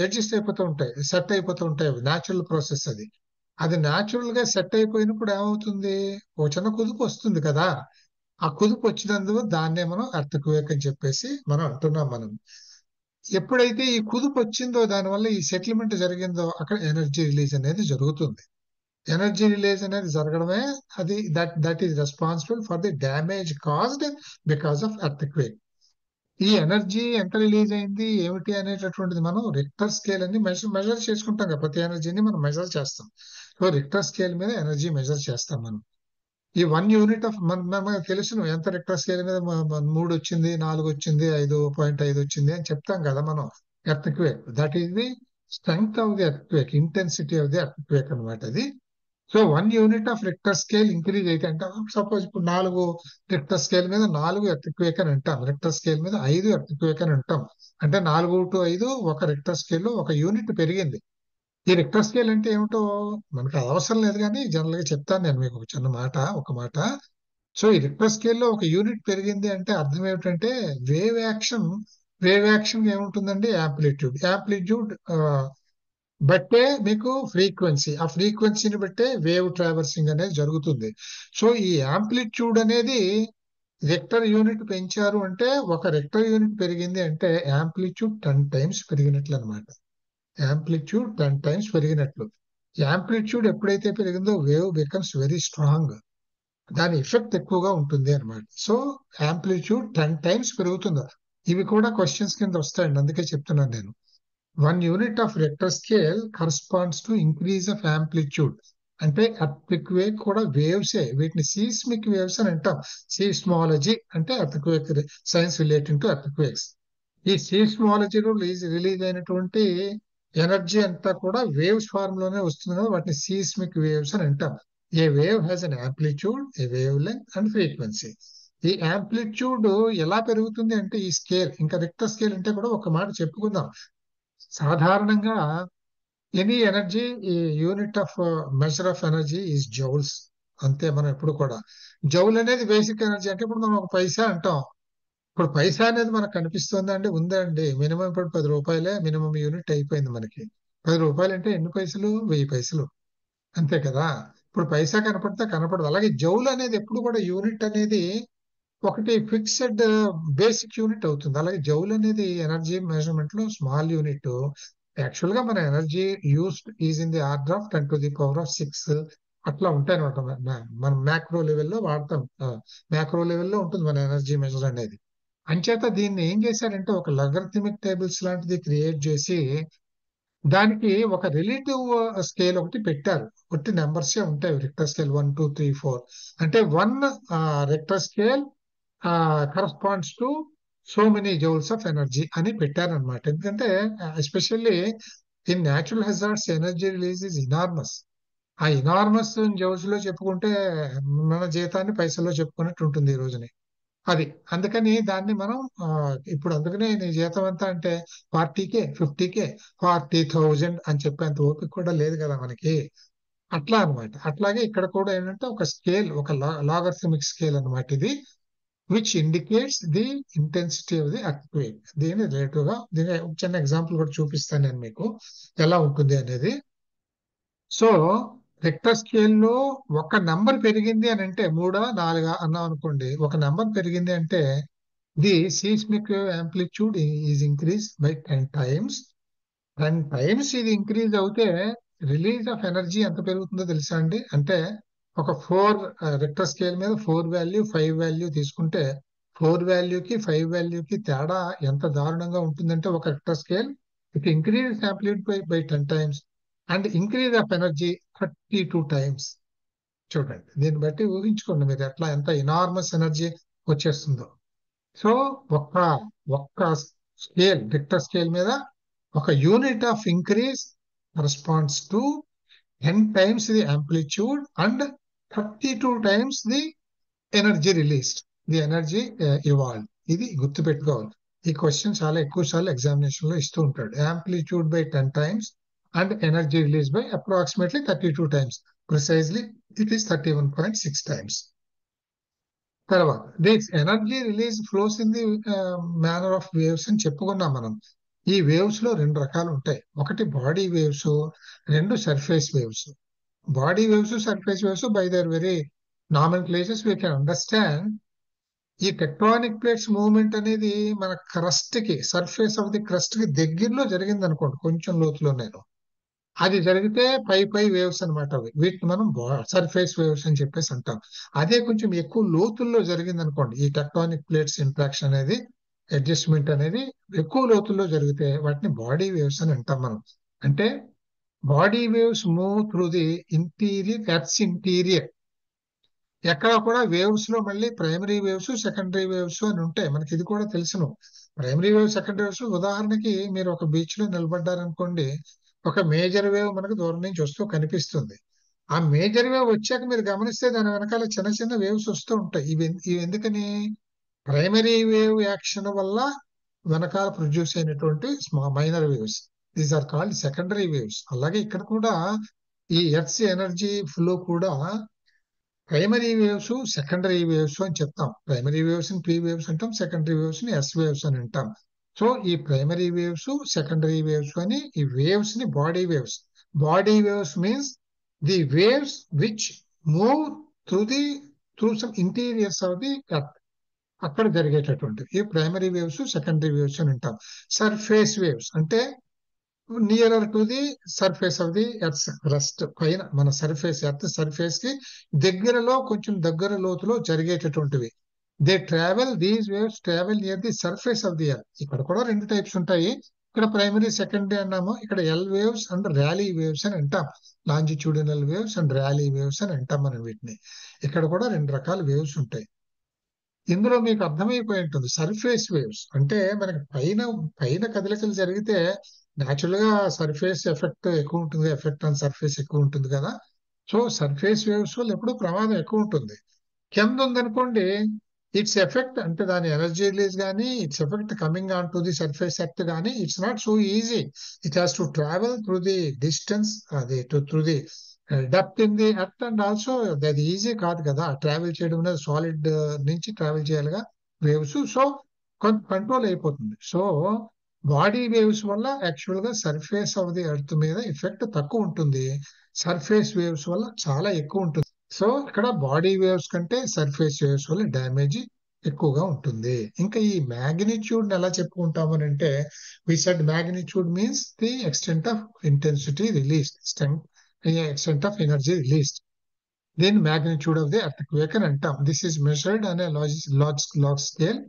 అడ్జస్ట్ అయిపోతూ ఉంటాయి, సెట్ అయిపోతూ ఉంటాయి. న్యాచురల్ ప్రాసెస్ అది. అది న్యాచురల్ గా సెట్ అయిపోయినప్పుడు ఏమవుతుంది, ఒక చిన్న కుదుపు వస్తుంది కదా. ఆ కుదుపు వచ్చినందుకు దాన్నే మనం ఎర్త్క్వేక్ అని చెప్పేసి మనం అంటున్నాం. ఎప్పుడైతే ఈ కుదుపు వచ్చిందో, దానివల్ల ఈ సెటిల్మెంట్ జరిగిందో, అక్కడ ఎనర్జీ రిలీజ్ అనేది జరుగుతుంది. ఎనర్జీ రిలీజ్ అనేది జరగడమే అది that is responsible for the damage caused because of earthquake. ఈ ఎనర్జీ ఎంత రిలీజ్ అయింది ఏమిటి అనేటటువంటిది మనం రిక్టర్ స్కేల్ అని మెజర్ చేసుకుంటాం కదా. ప్రతి ఎనర్జీని మనం మెజర్ చేస్తాం. సో రిక్టర్ స్కేల్ మీద ఎనర్జీ మెజర్ చేస్తాం మనం. ఈ 1 యూనిట్ ఆఫ్ మనకు తెలుసు ఎంత రిక్టర్ స్కేల్ మీద 3 వచ్చింది, 4 వచ్చింది, 5.5 వచ్చింది అని చెప్తాం కదా మనం. Earthquake, that is the strength of the earthquake, intensity of the earthquake అనమాట అది. So 1 unit of Richter scale increase అయితే అంటే సపోజ్ ఇప్పుడు 4 రిక్టర్ స్కేల్ మీద 4 ఎర్త్క్వేక్ అని అంటాం, రిక్టర్ స్కేల్ మీద 5 ఎర్త్క్వేక్ అని అంటాం. అంటే 4 టు 5 ఒక రిక్టర్ స్కేల్ లో 1 యూనిట్ పెరిగింది. ఈ రిక్టర్ స్కేల్ అంటే ఏమిటో మనకు అది అవసరం లేదు, కానీ జనరల్ గా చెప్తాను నేను మీకు ఒక చిన్న మాట, ఒక మాట. సో ఈ రిక్టర్ స్కేల్ లో 1 యూనిట్ పెరిగింది అంటే అర్థం ఏమిటంటే వేవ్ యాక్షన్ ఏముంటుందండి, యాంప్లిట్యూడ్ బట్టే మీకు ఫ్రీక్వెన్సీ, ఆ ఫ్రీక్వెన్సీని బట్టే వేవ్ ట్రావర్సింగ్ అనేది జరుగుతుంది. సో ఈ యాంప్లిట్యూడ్ అనేది రెక్టర్ యూనిట్ పెంచారు అంటే, ఒక రెక్టర్ యూనిట్ పెరిగింది అంటే యాంప్లిట్యూడ్ 10 టైమ్స్ పెరిగినట్లు అనమాట. Amplitude 10 times పెరిగినట్లు. యాంప్లిట్యూడ్ ఎప్పుడైతే పెరిగిందో వేవ్ బికమ్స్ వెరీ స్ట్రాంగ్, దాని ఎఫెక్ట్ ఎక్కువగా ఉంటుంది అనమాట. సో యాంప్లిట్యూడ్ 10 టైమ్స్ పెరుగుతుంది. ఇవి కూడా క్వశ్చన్స్ కింద వస్తాయండి, అందుకే చెప్తున్నాను నేను. 1 unit of Richter scale corresponds to increase of amplitude. అంటే ఎర్త్క్వేక్ కూడా వేవ్సే, వీటిని సీస్మిక్ వేవ్స్ అని అంటాం. సీస్మాలజీ అంటే earthquake science relating to earthquakes. ఈ సీస్మాలజీలో రిలీజ్ అయినటువంటి ఎనర్జీ అంతా కూడా వేవ్స్ ఫార్మ్ లోనే వస్తుంది కదా, వాటిని సీస్మిక్ వేవ్స్ అని అంటాం. A wave has an amplitude, a wave length and frequency. ఈ యాంప్లిట్యూడ్ ఎలా పెరుగుతుంది అంటే ఈ స్కేల్, ఇంకా రిక్టర్ స్కేల్ అంటే కూడా ఒక మాట చెప్పుకుందాం. సాధారణంగా ఎనీ ఎనర్జీ, ఈ unit of measure of energy is joules. అంతే. మనం ఎప్పుడు కూడా జౌల్ అనేది బేసిక్ ఎనర్జీ. అంటే ఇప్పుడు మనం ఒక పైసా అంటాం. ఇప్పుడు పైసా అనేది మనకు కనిపిస్తుందా అంటే ఉందండి. మినిమం ఇప్పుడు 10 రూపాయలే మినిమం యూనిట్ అయిపోయింది మనకి. 10 రూపాయలు అంటే ఎన్ని పైసలు? 1000 పైసలు. అంతే కదా. ఇప్పుడు పైసా కనపడితే కనపడదు. అలాగే జౌల్ అనేది ఎప్పుడు కూడా యూనిట్ అనేది ఒకటి ఫిక్స్డ్ బేసిక్ యూనిట్ అవుతుంది. అలాగే జౌల్ అనేది ఎనర్జీ మెజర్మెంట్ లో స్మాల్ యూనిట్. యాక్చువల్ గా మన energy used is in the order of 10⁶ అట్లా ఉంటాయి అనమాట. మనం మ్యాక్రో లెవెల్లో వాడతాం. మ్యాక్రో లెవెల్లో ఉంటుంది మన ఎనర్జీ మెజర్ అనేది. అంచేత దీన్ని ఏం చేశారంటే ఒక లాగరిథమిక్ టేబుల్స్ లాంటిది క్రియేట్ చేసి దానికి ఒక రిలేటివ్ స్కేల్ ఒకటి పెట్టారు. ఒకటి నెంబర్సే ఉంటాయి రిక్టర్ స్కేల్ 1 2 3 4. అంటే 1 Richter scale corresponds to so many joules of energy అని పెట్టారనమాట. ఎందుకంటే especially in natural hazards energy release is enormous. ఆ ఇనార్మస్ జౌల్స్ లో చెప్పుకుంటే మన జీతాన్ని పైసల్లో చెప్పుకున్నట్టు ఉంటుంది ఈ రోజుని. అది అందుకని దాన్ని మనం ఇప్పుడు అందుకనే నీ జీతం ఎంత అంటే 40K 50K 40,000 అని చెప్పేంత ఓపిక కూడా లేదు కదా మనకి. అట్లా అన్నమాట. అట్లాగే ఇక్కడ కూడా ఏంటంటే ఒక స్కేల్, ఒక లాగరిథమిక్ స్కేల్ అన్నమాట ఇది, which indicates the intensity of the earthquake. దీని రిలేటివ్ గా దీని ఒక చిన్న ఎగ్జాంపుల్ కూడా చూపిస్తాను నేను మీకు ఎలా ఉంటుంది అనేది. సో రిక్టర్ స్కేల్లో ఒక నంబర్ పెరిగింది అని అంటే 3 4 అన్నాం అనుకోండి, ఒక నంబర్ పెరిగింది అంటే the seismic amplitude is increase by 10 times. 10 times ఇది ఇంక్రీజ్ అవుతే రిలీజ్ ఆఫ్ ఎనర్జీ ఎంత పెరుగుతుందో తెలుసా అండి? అంటే ఒక 4 రిక్టర్ స్కేల్ మీద 4 వాల్యూ 5 వాల్యూ తీసుకుంటే 4 వాల్యూకి 5 వాల్యూకి తేడా ఎంత దారుణంగా ఉంటుందంటే, ఒక Richter scale it increase amplitude by 10 times and increase of energy 32 times. చూడండి, దీన్ని బట్టి ఊహించుకోండి మీరు ఎట్లా ఎంత ఇనార్మస్ ఎనర్జీ వచ్చేస్తుందో. సో ఒక్క ఒక్క స్కేల్, రిక్టర్ స్కేల్ మీద 1 unit of increase corresponds to 10 times the amplitude and 32 times the energy released, the energy evolve. ఇది గుర్తుపెట్టుకోవాలి. ఈ క్వశ్చన్ చాలా ఎక్కువ సార్లు ఎగ్జామినేషన్ లో ఇస్తూ ఉంటాడు. Amplitude by 10 times and energy release by approximately 32 times. Precisely it is 31.6 times. తర్వాత this energy release flows in the manner of waves అని చెప్పుకున్నాం మనం. ఈ వేవ్స్ లో 2 రకాలు ఉంటాయి. ఒకటి body waves, 2 surface waves. Body waves, surface waves by their very nomenclatures we can understand. ఈ టెక్టానిక్ ప్లేట్స్ మూవ్మెంట్ అనేది మన క్రస్ట్ కి, సర్ఫేస్ ఆఫ్ ది క్రస్ట్ కి దగ్గరలో జరిగింది అనుకోండి, కొంచెం లోతులో నేను, అది జరిగితే పై వేవ్స్ అనమాట. అవి వీటిని మనం సర్ఫేస్ వేవ్స్ అని చెప్పేసి అంటాం. అదే కొంచెం ఎక్కువ లోతుల్లో జరిగింది అనుకోండి, ఈ టెక్టానిక్ ప్లేట్స్ ఇంట్రాక్షన్ అనేది, అడ్జస్ట్మెంట్ అనేది ఎక్కువ లోతుల్లో జరిగితే వాటిని బాడీ వేవ్స్ అని అంటాం మనం. అంటే body waves move through the interior, earth's interior. ఎక్కడ కూడా వేవ్స్ లో మళ్ళీ ప్రైమరీ వేవ్స్, సెకండరీ వేవ్స్ అని ఉంటాయి. మనకి ఇది కూడా తెలుసును. ప్రైమరీ వేవ్, సెకండరీ వేవ్స్, ఉదాహరణకి మీరు ఒక బీచ్ లో నిలబడ్డారనుకోండి, ఒక మేజర్ వేవ్ మనకు దూరం నుంచి వస్తూ కనిపిస్తుంది. ఆ మేజర్ వేవ్ వచ్చాక మీరు గమనిస్తే దాని వెనకాల చిన్న చిన్న వేవ్స్ వస్తూ ఉంటాయి. ఇవి ఎందుకని? ప్రైమరీ వేవ్ యాక్షన్ వల్ల వెనకాల ప్రొడ్యూస్ అయినటువంటి minor waves, these are called secondary waves. అలాగే ఇక్కడ కూడా ఈ ఎర్త్స్ ఎనర్జీ ఫ్లో కూడా ప్రైమరీ వేవ్స్, సెకండరీ వేవ్స్ అని చెప్తాం. ప్రైమరీ వేవ్స్ ని పీ వేవ్స్ అంటాం, సెకండరీ వేవ్స్ ని ఎస్ వేవ్స్ అని అంటాం. సో ఈ ప్రైమరీ వేవ్స్, సెకండరీ వేవ్స్ అని ఈ వేవ్స్ ని body waves. Body waves means the waves which move through some interiors of the earth, అక్కడ జరిగేటటువంటి ఈ ప్రైమరీ వేవ్స్, సెకండరీ వేవ్స్ అని అంటాం. సర్ఫేస్ వేవ్స్ అంటే nearer to the surface of the earth crust, పైన మన సర్ఫేస్, ఎర్త్ సర్ఫేస్ కి దగ్గరలో, కొంచెం దగ్గర లోతులో జరిగేటటువంటివి. These waves travel near the surface of the earth. ఇక్కడ కూడా రెండు టైప్స్ ఉంటాయి. ఇక్కడ ప్రైమరీ, సెకండరీ అన్నాము. ఇక్కడ L waves and rally waves అని అంటాం. లాంజిట్యూడినల్ వేవ్స్ అండ్ ర్యాలీ వేవ్స్ అని అంటాం మనం వీటిని. ఇక్కడ కూడా రెండు రకాల వేవ్స్ ఉంటాయి. ఇందులో మీకు అర్థమైపోయి ఉంటుంది, సర్ఫేస్ వేవ్స్ అంటే మనకి పైన పైన కదలికలు జరిగితే న్యాచురల్ గా సర్ఫేస్ ఎఫెక్ట్ ఎక్కువ ఉంటుంది, ఎఫెక్ట్ ఆన్ సర్ఫేస్ ఎక్కువ ఉంటుంది కదా. సో సర్ఫేస్ వేవ్స్ వల్ల ఎప్పుడు ప్రమాదం ఎక్కువ ఉంటుంది. కింద ఉందనుకోండి, ఇట్స్ ఎఫెక్ట్ అంటే దాని ఎనర్జీ రిలీజ్ కానీ, its effect coming on to the surface earth కానీ it's not so easy. It has to travel through the distance, అది through the depth in the earth. And also అది easy కాదు కదా travel చేయడం అనేది, solid నుంచి travel చేయాలిగా waves. So కొంత కంట్రోల్ అయిపోతుంది. సో బాడీ వేవ్స్ వల్ల యాక్చువల్ గా సర్ఫేస్ ఆఫ్ ది ఎర్త్ మీద ఎఫెక్ట్ తక్కువ ఉంటుంది, సర్ఫేస్ వేవ్స్ వల్ల చాలా ఎక్కువ ఉంటుంది. సో ఇక్కడ బాడీ వేవ్స్ కంటే సర్ఫేస్ వేవ్స్ వల్ల డ్యామేజ్ ఎక్కువగా ఉంటుంది. ఇంకా ఈ మ్యాగ్నిట్యూడ్ ఎలా చెప్పుకుంటామని అంటే, we said magnitude means the extent of intensity release, extent of energy released. Then magnitude of the earthquake and antam. This is measured on a log scale,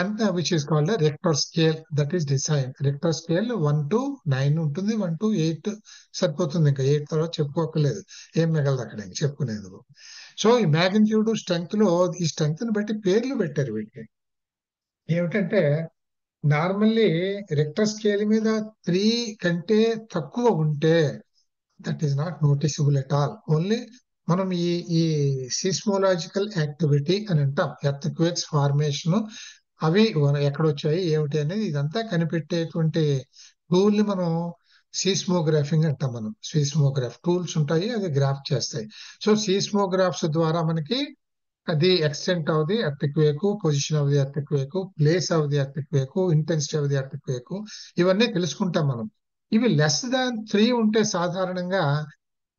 and which is called a Richter scale. That is designed. Richter scale 1 to 9 ఉంటుంది, 1 to 8 సరిపోతుంది. ఇంకా 8 తర్వాత చెప్పుకోకలేదు, ఏం మిగలదు అక్కడ ఇంక చెప్పుకునేందుకు. So ఈ magnitude strength లో ఈ స్ట్రెంగ్త్ ని బట్టి పేర్లు పెట్టారు వీటికి. ఏమిటంటే నార్మల్లీ రిక్టర్ స్కేల్ మీద 3 కంటే తక్కువ ఉంటే that is not noticeable at all. Only మనం ఈ సిస్మోలాజికల్ యాక్టివిటీ అని అంటాం, ఎర్త్ క్వేక్స్ ఫార్మేషన్, అవి ఎక్కడ వచ్చాయి ఏమిటి అనేది ఇదంతా కనిపెట్టేటువంటి టూల్ ని మనం సీస్మోగ్రాఫింగ్ అంటాం. మనం సీస్మోగ్రాఫ్ టూల్స్ ఉంటాయి, అది గ్రాఫ్ చేస్తాయి. సో సీస్మోగ్రాఫ్స్ ద్వారా మనకి the extent of the earthquake, position of the earthquake, place of the earthquake, intensity of the earthquake, ఇవన్నీ తెలుసుకుంటాం మనం. ఇవి లెస్ దాన్ 3 ఉంటే సాధారణంగా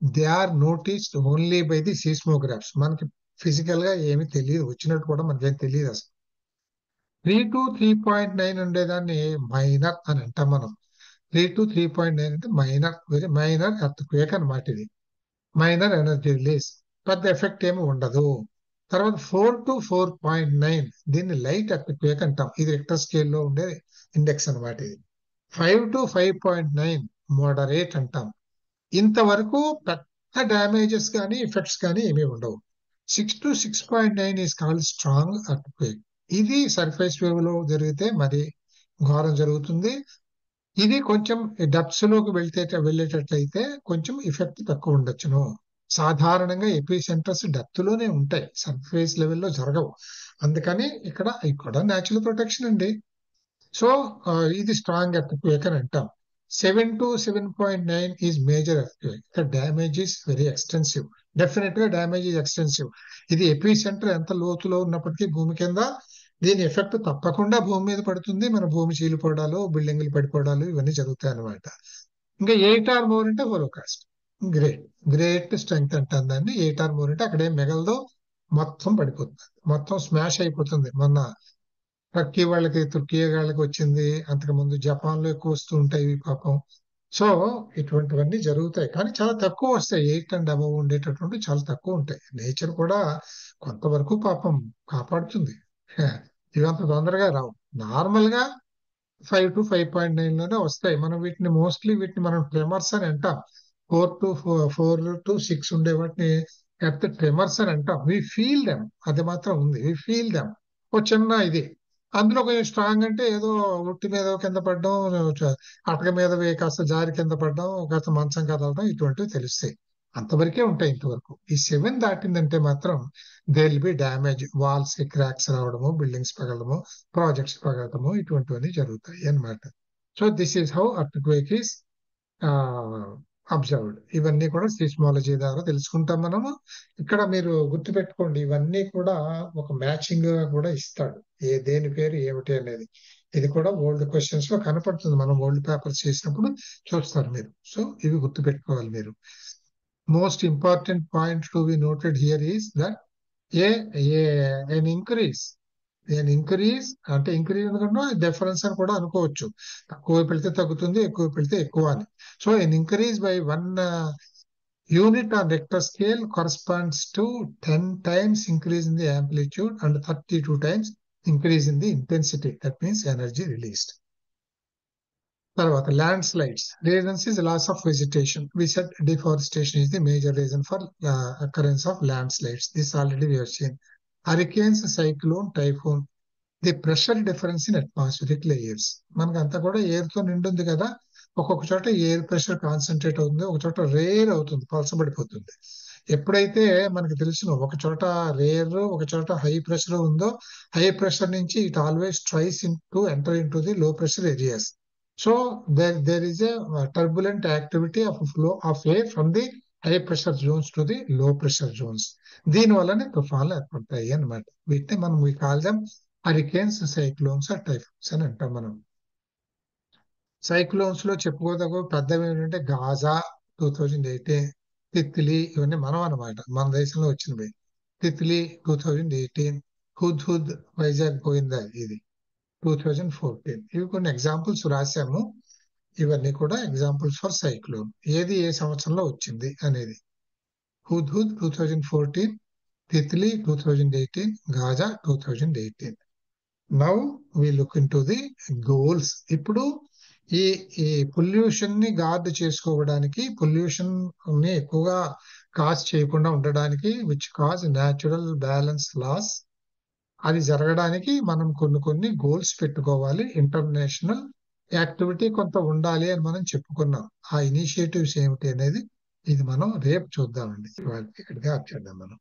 they are noticed only by the seismographs. మనకి ఫిజికల్ గా ఏమి తెలియదు, వచ్చినట్టు కూడా మనకేం తెలియదు అసలు. 3 to 3.9 ఉండేదాన్ని మైనర్ అని అంటాం మనం. 3 to 3.9 అంటే మైనర్, వెరీ మైనర్ ఎర్త్క్వేక్ అన్నమాట. ఇది మైనర్ ఎనర్జీ రిలీజ్, పెద్ద ఎఫెక్ట్ ఏమి ఉండదు. తర్వాత 4 to 4.9 దీన్ని లైట్ ఎర్త్క్వేక్ అంటాం. ఇది రిక్టర్ స్కేల్లో ఉండే ఇండెక్స్ అన్నమాట. ఇది 5 to 5.9 మోడరేట్ అంటాం. ఇంతవరకు పెద్ద డ్యామేజెస్ కానీ ఎఫెక్ట్స్ కానీ ఏమీ ఉండవు. 6 to 6.9 is called strong earthquake. ఇది సర్ఫేస్ వేవ్ లో జరిగితే మరి ఘోరం జరుగుతుంది. ఇది కొంచెం డెప్త్స్ లోకి వెళ్ళేటట్లయితే కొంచెం ఎఫెక్ట్ తక్కువ ఉండొచ్చును. సాధారణంగా ఎపి సెంటర్స్ డెప్త్ లోనే ఉంటాయి, సర్ఫేస్ లెవెల్లో జరగవు. అందుకని ఇక్కడ న్యాచురల్ ప్రొటెక్షన్ అండి. సో ఇది స్ట్రాంగ్ ఎర్త్క్వేక్ అని అంటాం. 7 to 7.9 ఈజ్ మేజర్ ఎర్త్క్వేక్. ఇక్కడ damage is very extensive. Definite గా డ్యామేజ్ ఈజ్ ఎక్స్టెన్సివ్. ఇది ఎపి సెంటర్ ఎంత లోతులో ఉన్నప్పటికీ భూమి కింద దీని ఎఫెక్ట్ తప్పకుండా భూమి మీద పడుతుంది. మన భూమి చీలిపోవడాలు, బిల్డింగ్లు పడిపోవడాలు ఇవన్నీ జరుగుతాయి అన్నమాట. ఇంకా 8 or more అంటే హోలోకాస్ట్. గ్రేట్ స్ట్రెంగ్త్ అంటాం దాన్ని. 8 or more అంటే అక్కడేం మిగలదో, మొత్తం పడిపోతుంది, మొత్తం స్మాష్ అయిపోతుంది. మొన్న టర్కీ వాళ్ళకి వచ్చింది, అంతకుముందు జపాన్ లో ఎక్కువ వస్తూ ఉంటాయి పాపం. సో ఇటువంటివన్నీ జరుగుతాయి, కానీ చాలా తక్కువ వస్తాయి. 8 and above ఉండేటటువంటి చాలా తక్కువ ఉంటాయి. నేచర్ కూడా కొంతవరకు పాపం కాపాడుతుంది, ఇవంత తొందరగా రావు. నార్మల్ గా 5 to 5.9 లోనే వస్తాయి. మనం వీటిని మనం ట్రెమర్స్ అని అంటాం. 4 to 6 ఉండే వాటిని ఎర్త్ ట్రెమర్స్ అని అంటాం. వి ఫీల్ దెమ్, అది మాత్రం ఉంది, వి ఫీల్ దెమ్. ఓ చిన్న ఇది అందులో కొంచెం స్ట్రాంగ్ అంటే ఏదో ఒట్టి మీద కింద పడడం, అటక మీద కాస్త జారి కింద పడడం, కాస్త మంచం కదలడం, ఇటువంటివి తెలుస్తాయి. అంతవరకే ఉంటాయి ఇంతవరకు. ఈ 7 దాటిందంటే మాత్రం they will be damage, walls కి క్రాక్స్ రావడము, బిల్డింగ్స్ పగలడము, ప్రాజెక్ట్స్ పగలడము, ఇటువంటివన్నీ జరుగుతాయి అన్నమాట. So this is how earthquake is observed. ఇవన్నీ కూడా సీస్మాలజీ ద్వారా తెలుసుకుంటాం మనము. ఇక్కడ మీరు గుర్తుపెట్టుకోండి, ఇవన్నీ కూడా ఒక మ్యాచింగ్ గా కూడా ఇస్తాడు, దేని పేరు ఏమిటి అనేది. ఇది కూడా ఓల్డ్ క్వశ్చన్స్ లో కనపడుతుంది, మనం ఓల్డ్ పేపర్స్ చేసినప్పుడు చూస్తారు మీరు. సో ఇవి గుర్తుపెట్టుకోవాలి మీరు. Most important point to be noted here is that an increase అంటే ఇంక్రీజ్ ఎందుకంటే డిఫరెన్స్ అని కూడా అనుకోవచ్చు. తక్కువ పెడితే తగ్గుతుంది, ఎక్కువ పెడితే ఎక్కువ అని. So an increase by 1 unit on Richter scale corresponds to 10 times increase in the amplitude and 32 times increase in the intensity. That means energy released. తర్వాత landslides. Reasons is loss of vegetation. We said deforestation is the major reason for occurrence of landslides. This already we have seen. Hurricanes, cyclone, typhoon. The pressure difference in atmospheric layers. మనకంతా కూడా air తో నిండుంది కదా, ఒక్కొక్క చోట air pressure concentrate అవుతుంది, ఒక చోట rare అవుతుంది, పలసబడిపోతుంది. ఎప్పుడైతే మనకు తెలుసును ఒక చోట రేర్, ఒక చోట హై ప్రెషర్ ఉందో, హై ప్రెషర్ నుంచి it always tries into enter into the low pressure areas. So there is a turbulent activity of flow of air from the high pressure zones to the low pressure zones. దీని వల్లనే తుఫాన్లు ఏర్పడతాయి అన్నమాట. వీటిని మనం we call them hurricanes, cyclones or typhoons అని అంటాం మనం. సైక్లోన్స్ లో చెప్పుకోదగ్గ పెద్దవి ఏంటంటే గాజా 2018, తిత్లీ, ఇవన్నీ మనం అన్నమాట, మన దేశంలో వచ్చినవి. తిత్లీ 2018, హుద్ వైజాగ్ పోయిందా ఇది 2014. ఇవి కొన్ని ఎగ్జాంపుల్స్ రాశాము. ఇవన్నీ కూడా ఎగ్జాంపుల్స్ ఫర్ సైక్లోన్. ఏది ఏ సంవత్సరంలో వచ్చింది అనేది. Hudhud 2014, Titli 2018, Gaja 2018. Now we look into the goals. ఇప్పుడు ఈ పొల్యూషన్ ని గార్డ్ చేసుకోవడానికి, పొల్యూషన్ ని ఎక్కువగా కాజ్ చేయకుండా ఉండడానికి, which cause natural balance loss, అది జరగడానికి మనం కొన్ని గోల్స్ పెట్టుకోవాలి. ఇంటర్నేషనల్ యాక్టివిటీ కొంత ఉండాలి అని మనం చెప్పుకున్నాం. ఆ ఇనిషియేటివ్స్ ఏమిటి అనేది ఇది మనం రేపు చూద్దామండి. ఇక్కడికి ఆప్ చేద్దాం మనం.